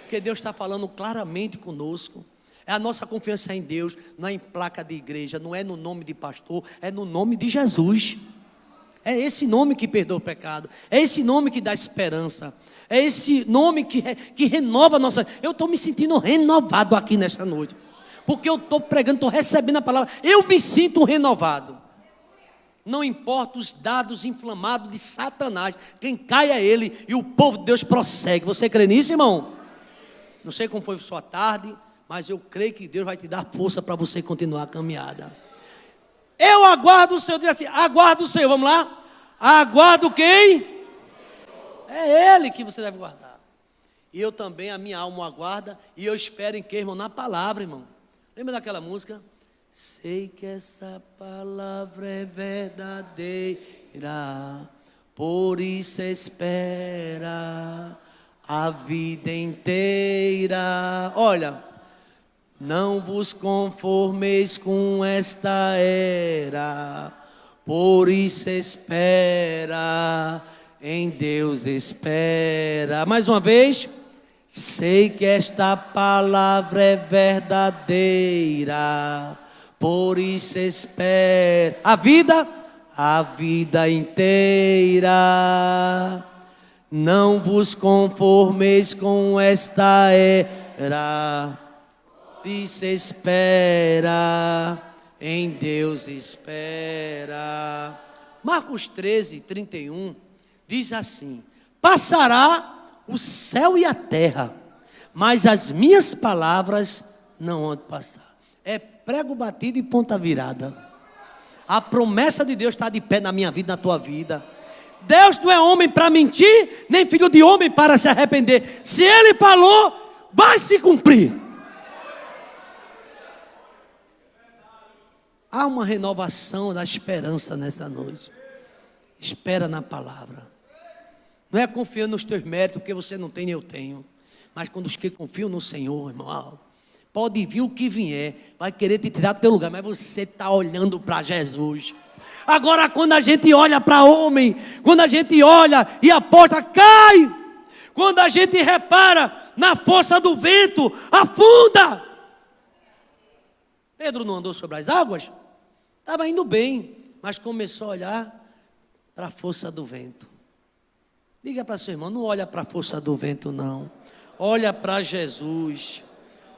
Porque Deus está falando claramente conosco. É a nossa confiança em Deus, não é em placa de igreja, não é no nome de pastor, é no nome de Jesus. É esse nome que perdoa o pecado, é esse nome que dá esperança, é esse nome que renova a nossa... Eu estou me sentindo renovado aqui nesta noite, porque eu estou pregando, estou recebendo a palavra, eu me sinto renovado. Não importa os dados inflamados de Satanás, quem cai é ele, e o povo de Deus prossegue. Você crê nisso, irmão? Não sei como foi a sua tarde, mas eu creio que Deus vai te dar força para você continuar a caminhada. Eu aguardo o Senhor, diz assim, aguardo o Senhor, vamos lá? Aguardo quem? É Ele que você deve guardar. E eu também, a minha alma aguarda, e eu espero em quê, irmão? Na palavra, irmão. Lembra daquela música? Sei que essa palavra é verdadeira, por isso espera a vida inteira. Olha, não vos conformeis com esta era, por isso espera, em Deus espera. Mais uma vez. Sei que esta palavra é verdadeira, por isso espera a vida inteira. Não vos conformeis com esta era, por isso espera, em Deus espera. Marcos 13, 31 diz assim: passará o céu e a terra, mas as minhas palavras não hão de passar. É prego batido e ponta virada. A promessa de Deus está de pé na minha vida, na tua vida. Deus não é homem para mentir, nem filho de homem para se arrepender. Se Ele falou, vai se cumprir. Há uma renovação da esperança nessa noite. Espera na palavra. Não é confiando nos teus méritos, porque você não tem nem eu tenho. Mas quando os que confiam no Senhor, irmão, pode vir o que vier, vai querer te tirar do teu lugar, mas você está olhando para Jesus. Agora, quando a gente olha para homem, quando a gente olha e aposta, cai. Quando a gente repara na força do vento, afunda. Pedro não andou sobre as águas? Estava indo bem, mas começou a olhar para a força do vento. Diga para seu irmão, não olha para a força do vento não. Olha para Jesus.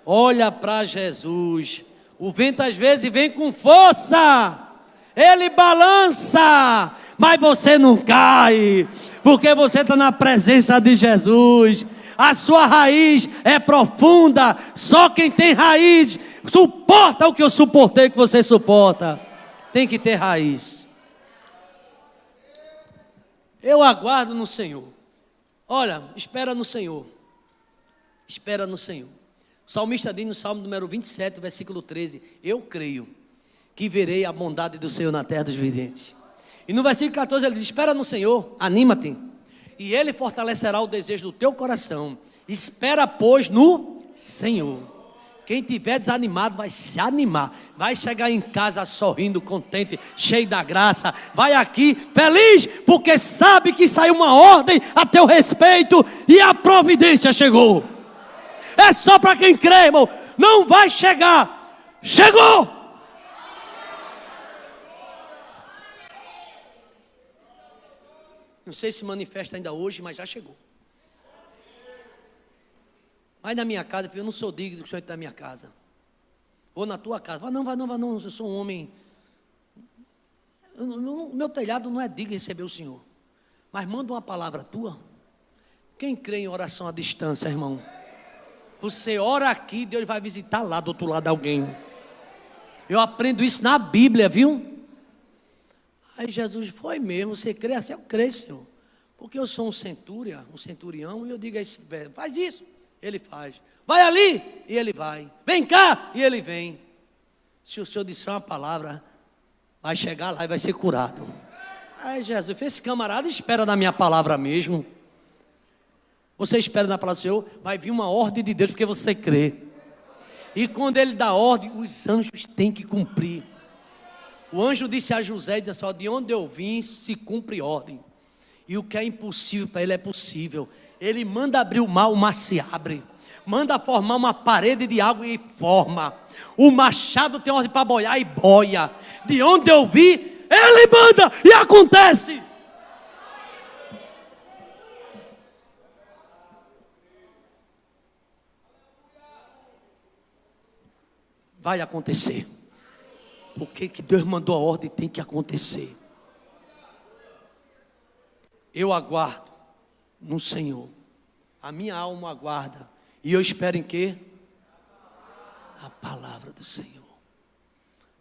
Olha para Jesus. O vento às vezes vem com força. Ele balança. Mas você não cai. Porque você está na presença de Jesus. A sua raiz é profunda. Só quem tem raiz suporta o que eu suportei, que você suporta. Tem que ter raiz. Eu aguardo no Senhor. Olha, espera no Senhor. Espera no Senhor. O salmista diz no Salmo número 27, versículo 13: eu creio que verei a bondade do Senhor na terra dos viventes. E no versículo 14 ele diz: espera no Senhor, anima-te, e Ele fortalecerá o desejo do teu coração. Espera, pois, no Senhor. Quem estiver desanimado vai se animar, vai chegar em casa sorrindo, contente, cheio da graça, vai aqui feliz, porque sabe que saiu uma ordem a teu respeito e a providência chegou. É só para quem crê, irmão. Não vai chegar, chegou. Não sei se manifesta ainda hoje, mas já chegou. Vai na minha casa, eu não sou digno que o Senhor entre na minha casa. Ou na tua casa. Vai não, eu sou um homem. Meu telhado não é digno de receber o Senhor. Mas manda uma palavra tua. Quem crê em oração à distância, irmão? Você ora aqui, Deus vai visitar lá do outro lado alguém. Eu aprendo isso na Bíblia, viu? Aí Jesus, foi mesmo, você crê assim? Eu creio, Senhor. Porque eu sou um centurião, e eu digo a esse velho, faz isso. Ele faz. Vai ali, e ele vai. Vem cá, e ele vem. Se o Senhor disser uma palavra, vai chegar lá e vai ser curado. Aí Jesus, esse camarada espera na minha palavra mesmo. Você espera na palavra do Senhor, vai vir uma ordem de Deus, porque você crê. E quando ele dá ordem, os anjos têm que cumprir. O anjo disse a José, disse assim, de onde eu vim, se cumpre ordem. E o que é impossível para ele é possível. Ele manda abrir o mar se abre. Manda formar uma parede de água e forma. O machado tem ordem para boiar e boia. De onde eu vi, ele manda e acontece. Vai acontecer. Porque que Deus mandou a ordem tem que acontecer. Eu aguardo no Senhor. A minha alma aguarda. E eu espero em quê? A palavra do Senhor.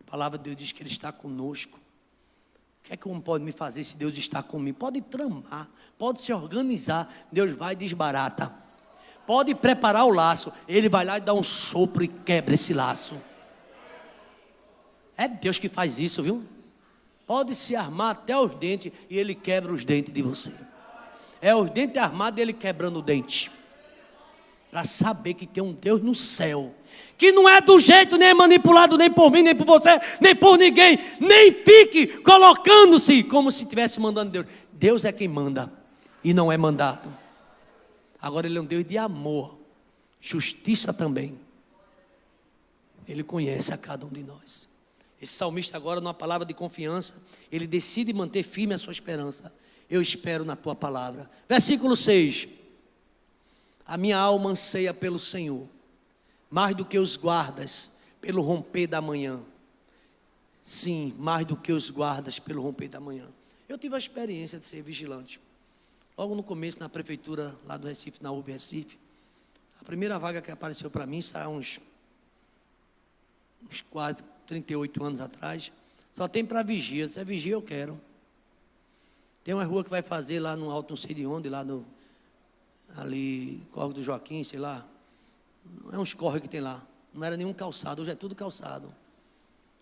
A palavra de Deus diz que Ele está conosco. O que é que o homem pode me fazer se Deus está comigo? Pode tramar, pode se organizar. Deus vai e desbarata. Pode preparar o laço. Ele vai lá e dá um sopro e quebra esse laço. É Deus que faz isso, viu? Pode se armar até os dentes e Ele quebra os dentes de você. É os dentes armados e Ele quebrando o dente. Para saber que tem um Deus no céu. Que não é do jeito nem manipulado nem por mim, nem por você, nem por ninguém. Nem fique colocando-se como se estivesse mandando Deus. Deus é quem manda e não é mandado. Agora Ele é um Deus de amor. Justiça também. Ele conhece a cada um de nós. Esse salmista agora, numa palavra de confiança, ele decide manter firme a sua esperança. Eu espero na tua palavra. Versículo 6. A minha alma anseia pelo Senhor, mais do que os guardas pelo romper da manhã. Sim, mais do que os guardas pelo romper da manhã. Eu tive a experiência de ser vigilante. Logo no começo, na prefeitura lá do Recife, na UB Recife, a primeira vaga que apareceu para mim, há uns quase 38 anos atrás, só tem para vigia. Se é vigia, eu quero. Tem uma rua que vai fazer lá no alto, não sei de onde, lá no... ali, Córrego do Joaquim, sei lá. É uns córregos que tem lá. Não era nenhum calçado, hoje é tudo calçado.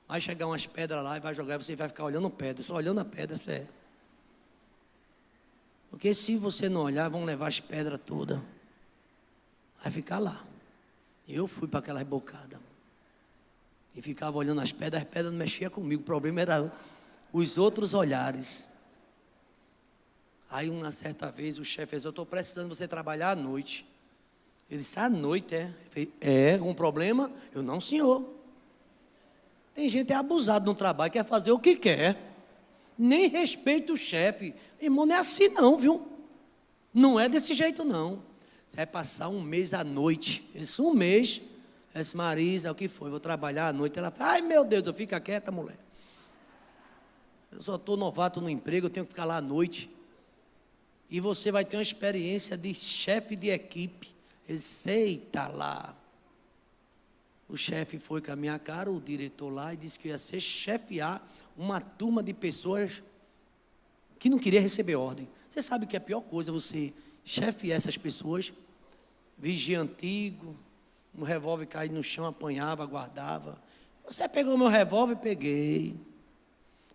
Vai chegar umas pedras lá e vai jogar, você vai ficar olhando pedra, só olhando a pedra, isso é. Porque se você não olhar, vão levar as pedras todas. Vai ficar lá. Eu fui para aquela rebocada. E ficava olhando as pedras não mexiam comigo. O problema era os outros olhares. Aí uma certa vez o chefe disse, eu estou precisando de você trabalhar à noite. Ele disse, à noite é? Eu falei, é, algum problema? Eu, não senhor. Tem gente abusada no trabalho, quer fazer o que quer. Nem respeita o chefe. Irmão, não é assim não, viu? Não é desse jeito não. Você vai passar um mês à noite. Isso, um mês. Eu disse, Marisa, o que foi? Vou trabalhar à noite. Ela fala, ai meu Deus, fica quieta, mulher. Eu só estou novato no emprego, eu tenho que ficar lá à noite. E você vai ter uma experiência de chefe de equipe. Eu disse, eita lá. O chefe foi com a minha cara, o diretor lá, e disse que ia ser chefiar uma turma de pessoas que não queria receber ordem. Você sabe que é a pior coisa, você chefiar essas pessoas, vigia antigo, um revólver caía no chão, apanhava, guardava. Você pegou meu revólver? Peguei.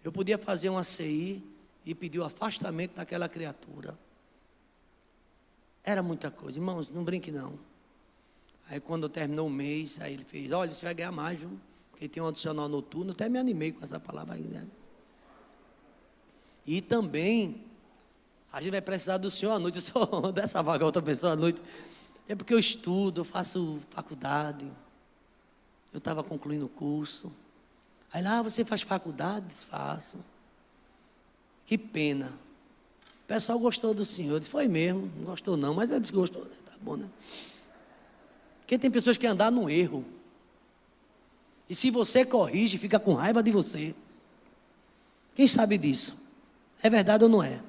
Eu podia fazer uma CI e pedir o afastamento daquela criatura. Era muita coisa. Irmãos, não brinque não. Aí quando terminou o mês, aí ele fez, olha, você vai ganhar mais, viu? Porque tem um adicional noturno, até me animei com essa palavra aí, né? E também, a gente vai precisar do senhor à noite, eu sou dessa vaga outra pessoa à noite. É porque eu estudo, eu faço faculdade, eu estava concluindo o curso. Aí lá, você faz faculdade? Faço. Que pena. O pessoal gostou do senhor. Eu disse, foi mesmo, não gostou não, mas ele disse que gostou, né? Tá bom, né? Porque tem pessoas que andam no erro. E se você corrige, fica com raiva de você. Quem sabe disso? É verdade ou não é?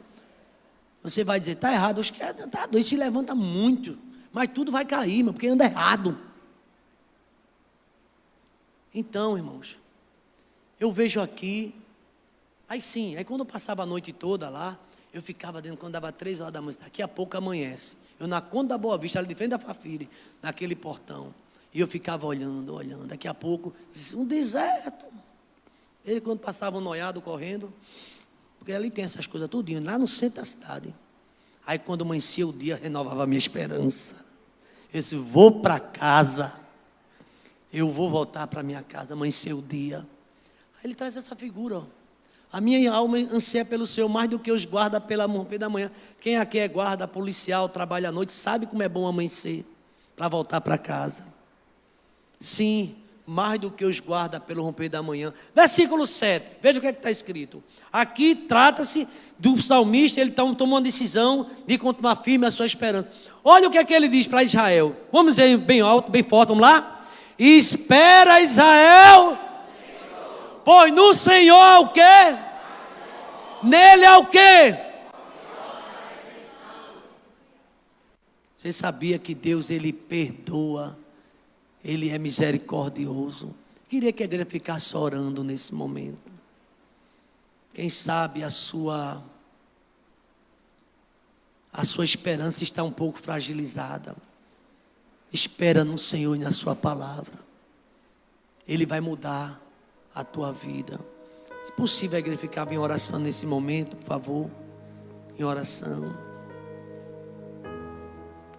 Você vai dizer, está errado, acho que está doido, se levanta muito, mas tudo vai cair, porque anda errado. Então, irmãos, eu vejo aqui, aí quando eu passava a noite toda lá, eu ficava dentro, quando dava 3 horas da manhã, daqui a pouco amanhece. Eu na Conde da Boa Vista, ali de frente da Fafiri, naquele portão, e eu ficava olhando, daqui a pouco, um deserto. Ele quando passava um noiado correndo, porque ali tem essas coisas tudinho, lá no centro da cidade. Aí quando amanhecia o dia, renovava a minha esperança. Eu disse, vou para casa, eu vou voltar para minha casa, amanhecer o dia. Aí ele traz essa figura, ó. A minha alma anseia pelo Senhor mais do que os guardas pela romper da manhã. Quem aqui é guarda, policial, trabalha à noite, sabe como é bom amanhecer para voltar para casa. Sim, mais do que os guarda pelo romper da manhã. Versículo 7, veja o que é que está escrito. Aqui trata-se do salmista, ele tomou uma decisão de continuar firme a sua esperança. Olha o que é que ele diz para Israel. Vamos dizer bem alto, bem forte, vamos lá? Espera Israel, pois no Senhor o quê? Nele é o quê? Você sabia que Deus, Ele perdoa, Ele é misericordioso? Queria que a igreja ficasse orando nesse momento. Quem sabe a sua esperança está um pouco fragilizada. Espera no Senhor e na sua palavra. Ele vai mudar a tua vida. Se possível, a igreja ficava em oração nesse momento, por favor. Em oração.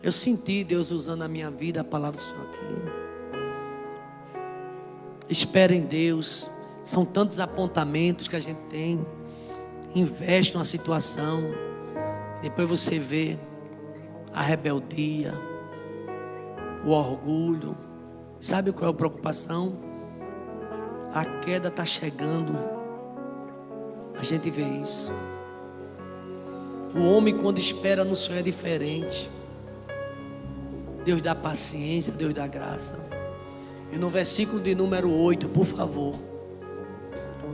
Eu senti Deus usando a minha vida, a palavra do Senhor aqui. Espera em Deus. São tantos apontamentos que a gente tem. Investe numa situação. Depois você vê a rebeldia, o orgulho. Sabe qual é a preocupação? A queda está chegando. A gente vê isso. O homem, quando espera no Senhor, é diferente. Deus dá paciência, Deus dá graça. E no versículo de número 8, por favor.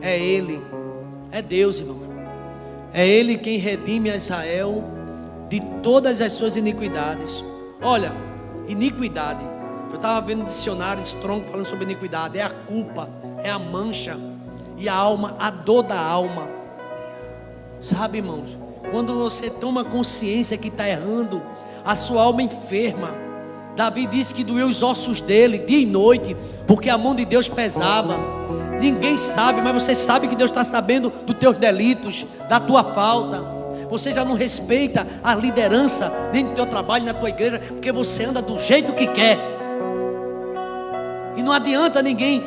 É Ele, é Deus, irmão. É Ele quem redime a Israel de todas as suas iniquidades. Olha, iniquidade. Eu estava vendo um dicionário Strong falando sobre iniquidade. É a culpa, é a mancha. E a alma, a dor da alma. Sabe, irmãos, quando você toma consciência que está errando, a sua alma enferma. Davi disse que doeu os ossos dele dia e noite, porque a mão de Deus pesava. Ninguém sabe, mas você sabe que Deus está sabendo dos teus delitos, da tua falta. Você já não respeita a liderança, nem do teu trabalho, na tua igreja, porque você anda do jeito que quer. E não adianta ninguém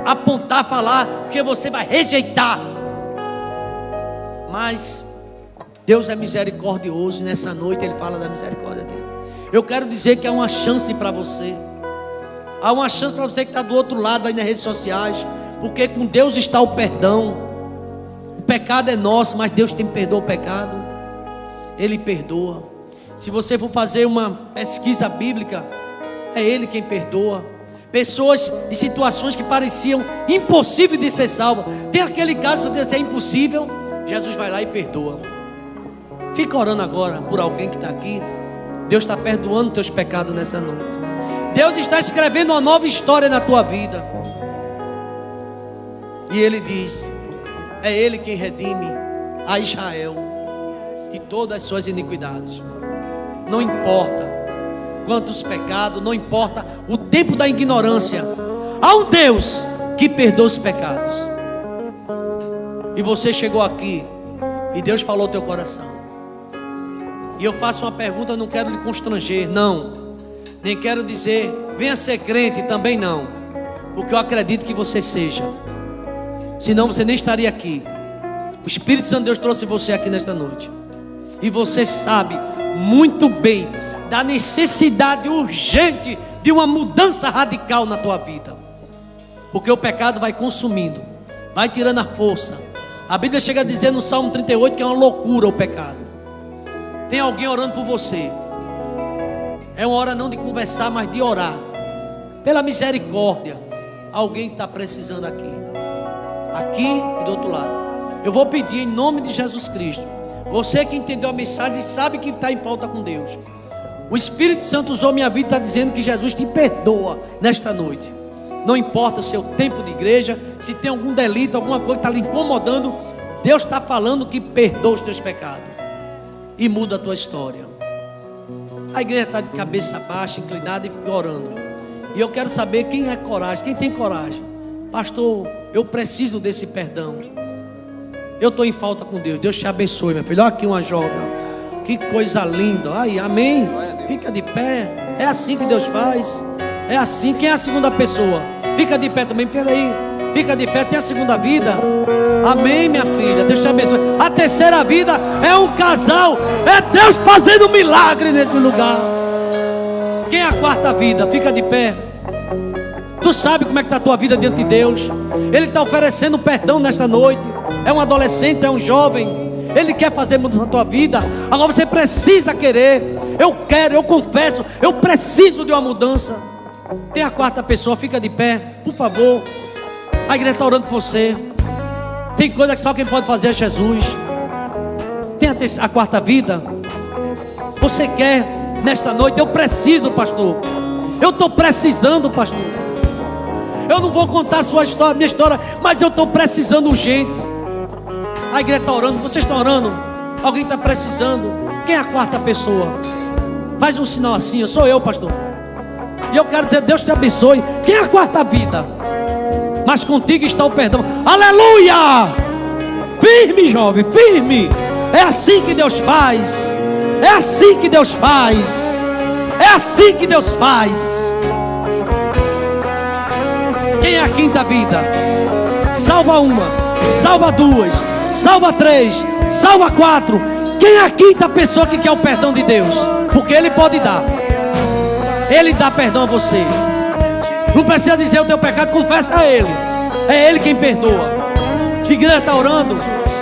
apontar, falar, porque você vai rejeitar. Mas Deus é misericordioso, e nessa noite Ele fala da misericórdia dele. Eu quero dizer que há uma chance para você. Há uma chance para você que está do outro lado aí nas redes sociais. Porque com Deus está o perdão. O pecado é nosso, mas Deus tem perdoa o pecado. Ele perdoa. Se você for fazer uma pesquisa bíblica, é Ele quem perdoa. Pessoas em situações que pareciam impossíveis de ser salvas. Tem aquele caso que você diz, é impossível. Jesus vai lá e perdoa. Fica orando agora por alguém que está aqui. Deus está perdoando teus pecados nessa noite. Deus está escrevendo uma nova história na tua vida. E Ele diz, é Ele quem redime a Israel de todas as suas iniquidades. Não importa quantos pecados, não importa o tempo da ignorância. Há um Deus que perdoa os pecados. E você chegou aqui e Deus falou ao teu coração. E eu faço uma pergunta, eu não quero lhe constranger, não. Nem quero dizer, venha ser crente, também não. Porque eu acredito que você seja. Senão você nem estaria aqui. O Espírito Santo de Deus trouxe você aqui nesta noite. E você sabe muito bem da necessidade urgente de uma mudança radical na tua vida. Porque o pecado vai consumindo, vai tirando a força. A Bíblia chega a dizer no Salmo 38 que é uma loucura o pecado. Tem alguém orando por você. É uma hora não de conversar, mas de orar. Pela misericórdia. Alguém está precisando aqui. Aqui e do outro lado. Eu vou pedir em nome de Jesus Cristo. Você que entendeu a mensagem e sabe que está em falta com Deus. O Espírito Santo usou minha vida e está dizendo que Jesus te perdoa nesta noite. Não importa o seu tempo de igreja, se tem algum delito, alguma coisa que está lhe incomodando, Deus está falando que perdoa os teus pecados e muda a tua história. A igreja está de cabeça baixa, inclinada e orando. E eu quero saber quem é coragem, quem tem coragem. Pastor, eu preciso desse perdão. Eu estou em falta com Deus. Deus te abençoe, meu filho. Olha aqui uma jovem. Que coisa linda. Ai, amém. Fica de pé. É assim que Deus faz. É assim. Quem é a segunda pessoa? Fica de pé também. Peraí. Fica de pé. Tem a segunda vida. Amém, minha filha. Deus te abençoe. A terceira vida é um casal. É Deus fazendo um milagre nesse lugar. Quem é a quarta vida? Fica de pé. Tu sabe como é que está a tua vida diante de Deus. Ele está oferecendo perdão nesta noite. É um adolescente, é um jovem. Ele quer fazer mudança na tua vida. Agora você precisa querer. Eu quero, eu confesso, eu preciso de uma mudança. Tem a quarta pessoa, fica de pé, por favor. A igreja está orando por você. Tem coisa que só quem pode fazer é Jesus. Tem a quarta vida. Você quer nesta noite? Eu preciso, pastor. Eu estou precisando, pastor. Eu não vou contar a sua história, minha história, mas eu estou precisando urgente. A igreja está orando, vocês estão orando? Alguém está precisando? Quem é a quarta pessoa? Faz um sinal assim, eu sou eu, pastor. E eu quero dizer, Deus te abençoe. Quem é a quarta vida? Mas contigo está o perdão. Aleluia! Firme, jovem, firme. É assim que Deus faz. É assim que Deus faz. É assim que Deus faz. Quem é a quinta vida? Salva uma, salva duas, salva três, salva quatro. Quem é a quinta pessoa que quer o perdão de Deus? Porque Ele pode dar. Ele dá perdão a você. Não precisa dizer o teu pecado, confessa a Ele. É Ele quem perdoa. A igreja está orando.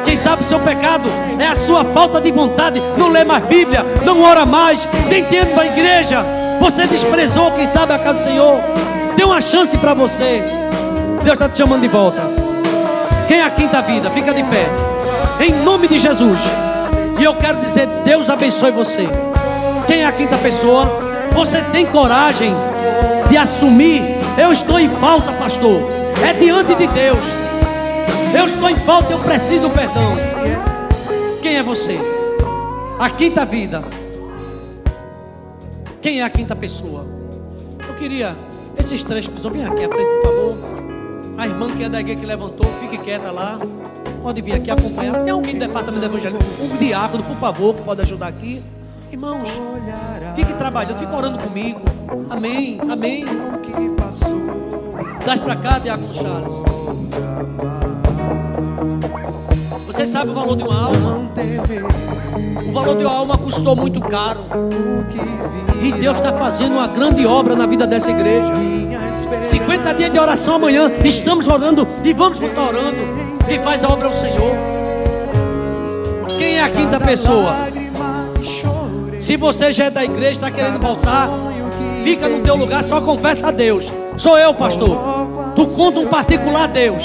Quem sabe o seu pecado é a sua falta de vontade. Não lê mais Bíblia, não ora mais, nem dentro da igreja. Você desprezou, quem sabe, a casa do Senhor. Tem uma chance para você. Deus está te chamando de volta. Quem é a quinta vida? Fica de pé. Em nome de Jesus. E eu quero dizer, Deus abençoe você. Quem é a quinta pessoa? Você tem coragem de assumir? Eu estou em falta, pastor. É diante de Deus. Eu estou em falta, eu preciso do perdão. Quem é você? A quinta vida. Quem é a quinta pessoa? Eu queria, esses três pessoas, vem aqui à frente, por favor. A irmã que é da igreja que levantou, fique quieta lá. Pode vir aqui acompanhar. Tem alguém do departamento do evangelho? Um diácono, por favor, que pode ajudar aqui. Irmãos, fique trabalhando, fique orando comigo. Amém, amém. Traz para cá, diácono Charles. Você sabe o valor de uma alma? O valor de uma alma custou muito caro. E Deus está fazendo uma grande obra na vida dessa igreja. 50 dias de oração amanhã. Estamos orando e vamos continuar orando. Quem faz a obra é o Senhor. Quem é a quinta pessoa? Se você já é da igreja, está querendo voltar, fica no teu lugar, só confessa a Deus. Sou eu, pastor. Tu conta um particular a Deus.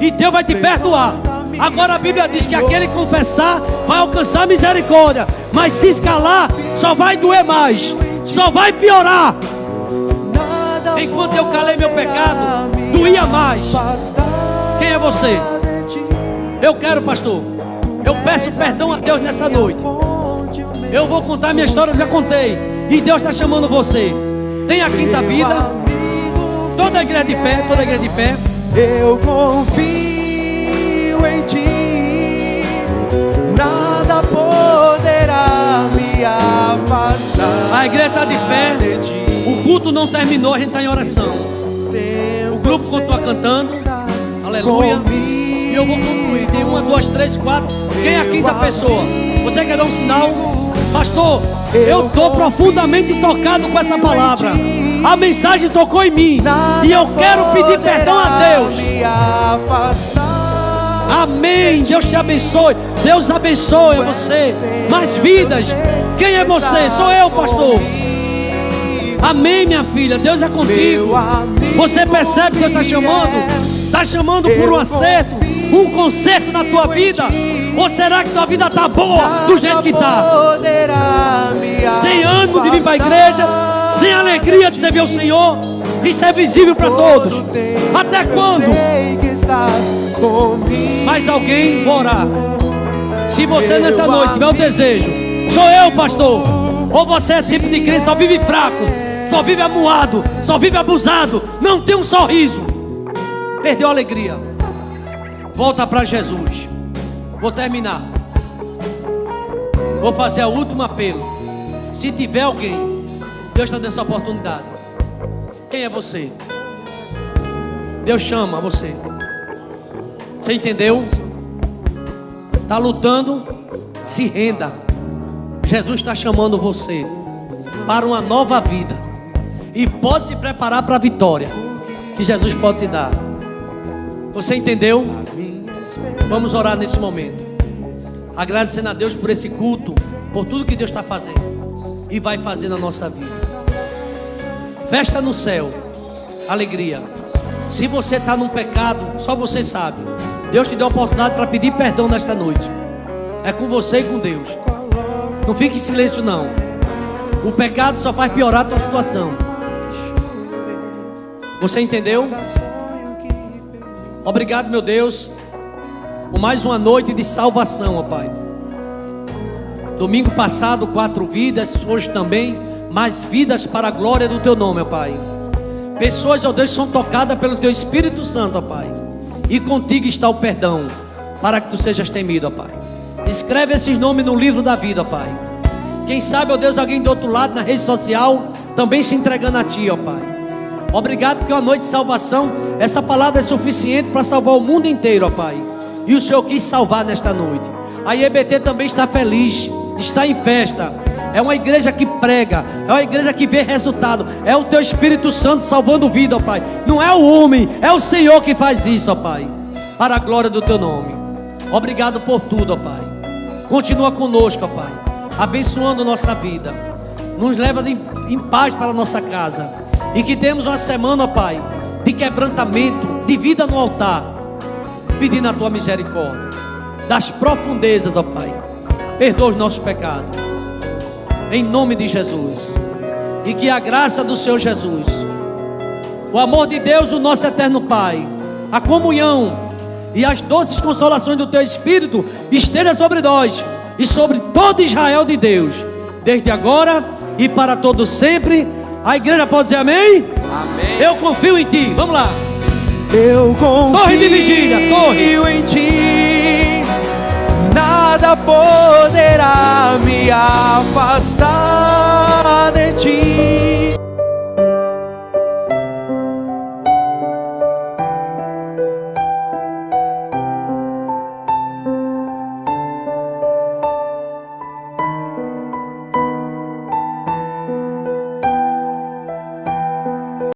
E Deus vai te perdoar. Agora a Bíblia diz que aquele que confessar vai alcançar misericórdia. Mas se escalar, só vai doer mais. Só vai piorar. Enquanto eu calei meu pecado, doía mais. Quem é você? Eu quero, pastor. Eu peço perdão a Deus nessa noite. Eu vou contar minha história, eu já contei. E Deus está chamando você. Tem a quinta vida. Toda a igreja de pé, toda a igreja de pé. Eu confio em ti, nada poderá me afastar. A igreja está de pé. culto não terminou, a gente está em oração. O grupo continua cantando, aleluia, e eu vou concluir. Tem 1, 2, 3, 4. Quem é a quinta pessoa? Você quer dar um sinal? Pastor, eu estou profundamente tocado com essa palavra. A mensagem tocou em mim e eu quero pedir perdão a Deus. Amém. Deus te abençoe. Deus abençoe a você. Mais vidas. Quem é você? Sou eu, pastor. Amém, minha filha. Deus é contigo. Você percebe que Deus está chamando? Está chamando por um acerto, um conserto na tua vida? Ou será que tua vida está boa do jeito que está? Sem ânimo de vir para a igreja, sem alegria de servir o Senhor. Isso é visível para todos. Até quando? Mais alguém? Vou orar. Se você nessa noite tiver o desejo, sou eu, pastor. Ou você é tipo de crente, só vive fraco, só vive amuado, só vive abusado, não tem um sorriso, perdeu a alegria. Volta para Jesus. Vou terminar. Vou fazer o último apelo. Se tiver alguém, Deus está dando essa oportunidade. Quem é você? Deus chama você. Você entendeu? Está lutando? Se renda. Jesus está chamando você para uma nova vida. E pode se preparar para a vitória que Jesus pode te dar. Você entendeu? Vamos orar nesse momento, agradecendo a Deus por esse culto, por tudo que Deus está fazendo e vai fazer na nossa vida. Festa no céu, alegria. Se você está num pecado, só você sabe. Deus te deu a oportunidade para pedir perdão nesta noite. É com você e com Deus. Não fique em silêncio não. O pecado só faz piorar a tua situação. Você entendeu? Obrigado, meu Deus, por mais uma noite de salvação, ó Pai. Domingo passado 4 vidas, hoje também mais vidas para a glória do Teu nome, ó Pai. Pessoas, ó Deus, são tocadas pelo Teu Espírito Santo, ó Pai. E contigo está o perdão, para que Tu sejas temido, ó Pai. Escreve esses nomes no livro da vida, ó Pai. Quem sabe, ó Deus, alguém do outro lado na rede social também se entregando a Ti, ó Pai. Obrigado porque uma noite de salvação, essa palavra é suficiente para salvar o mundo inteiro, ó Pai. E o Senhor quis salvar nesta noite. A IEBT também está feliz, está em festa. É uma igreja que prega, é uma igreja que vê resultado. É o Teu Espírito Santo salvando vida, ó Pai. Não é o homem, é o Senhor que faz isso, ó Pai. Para a glória do Teu nome. Obrigado por tudo, ó Pai. Continua conosco, ó Pai, abençoando nossa vida. Nos leva em paz para a nossa casa. E que temos uma semana, ó Pai, de quebrantamento, de vida no altar, pedindo a Tua misericórdia das profundezas, ó Pai. Perdoa os nossos pecados, em nome de Jesus. E que a graça do Senhor Jesus, o amor de Deus, o nosso eterno Pai, a comunhão e as doces consolações do Teu Espírito esteja sobre nós e sobre todo Israel de Deus, desde agora e para todo sempre. A igreja pode dizer amém? Amém. Eu confio em Ti. Vamos lá. Eu confio Torre de vigília, torre. em Ti. Nada poderá me afastar de Ti.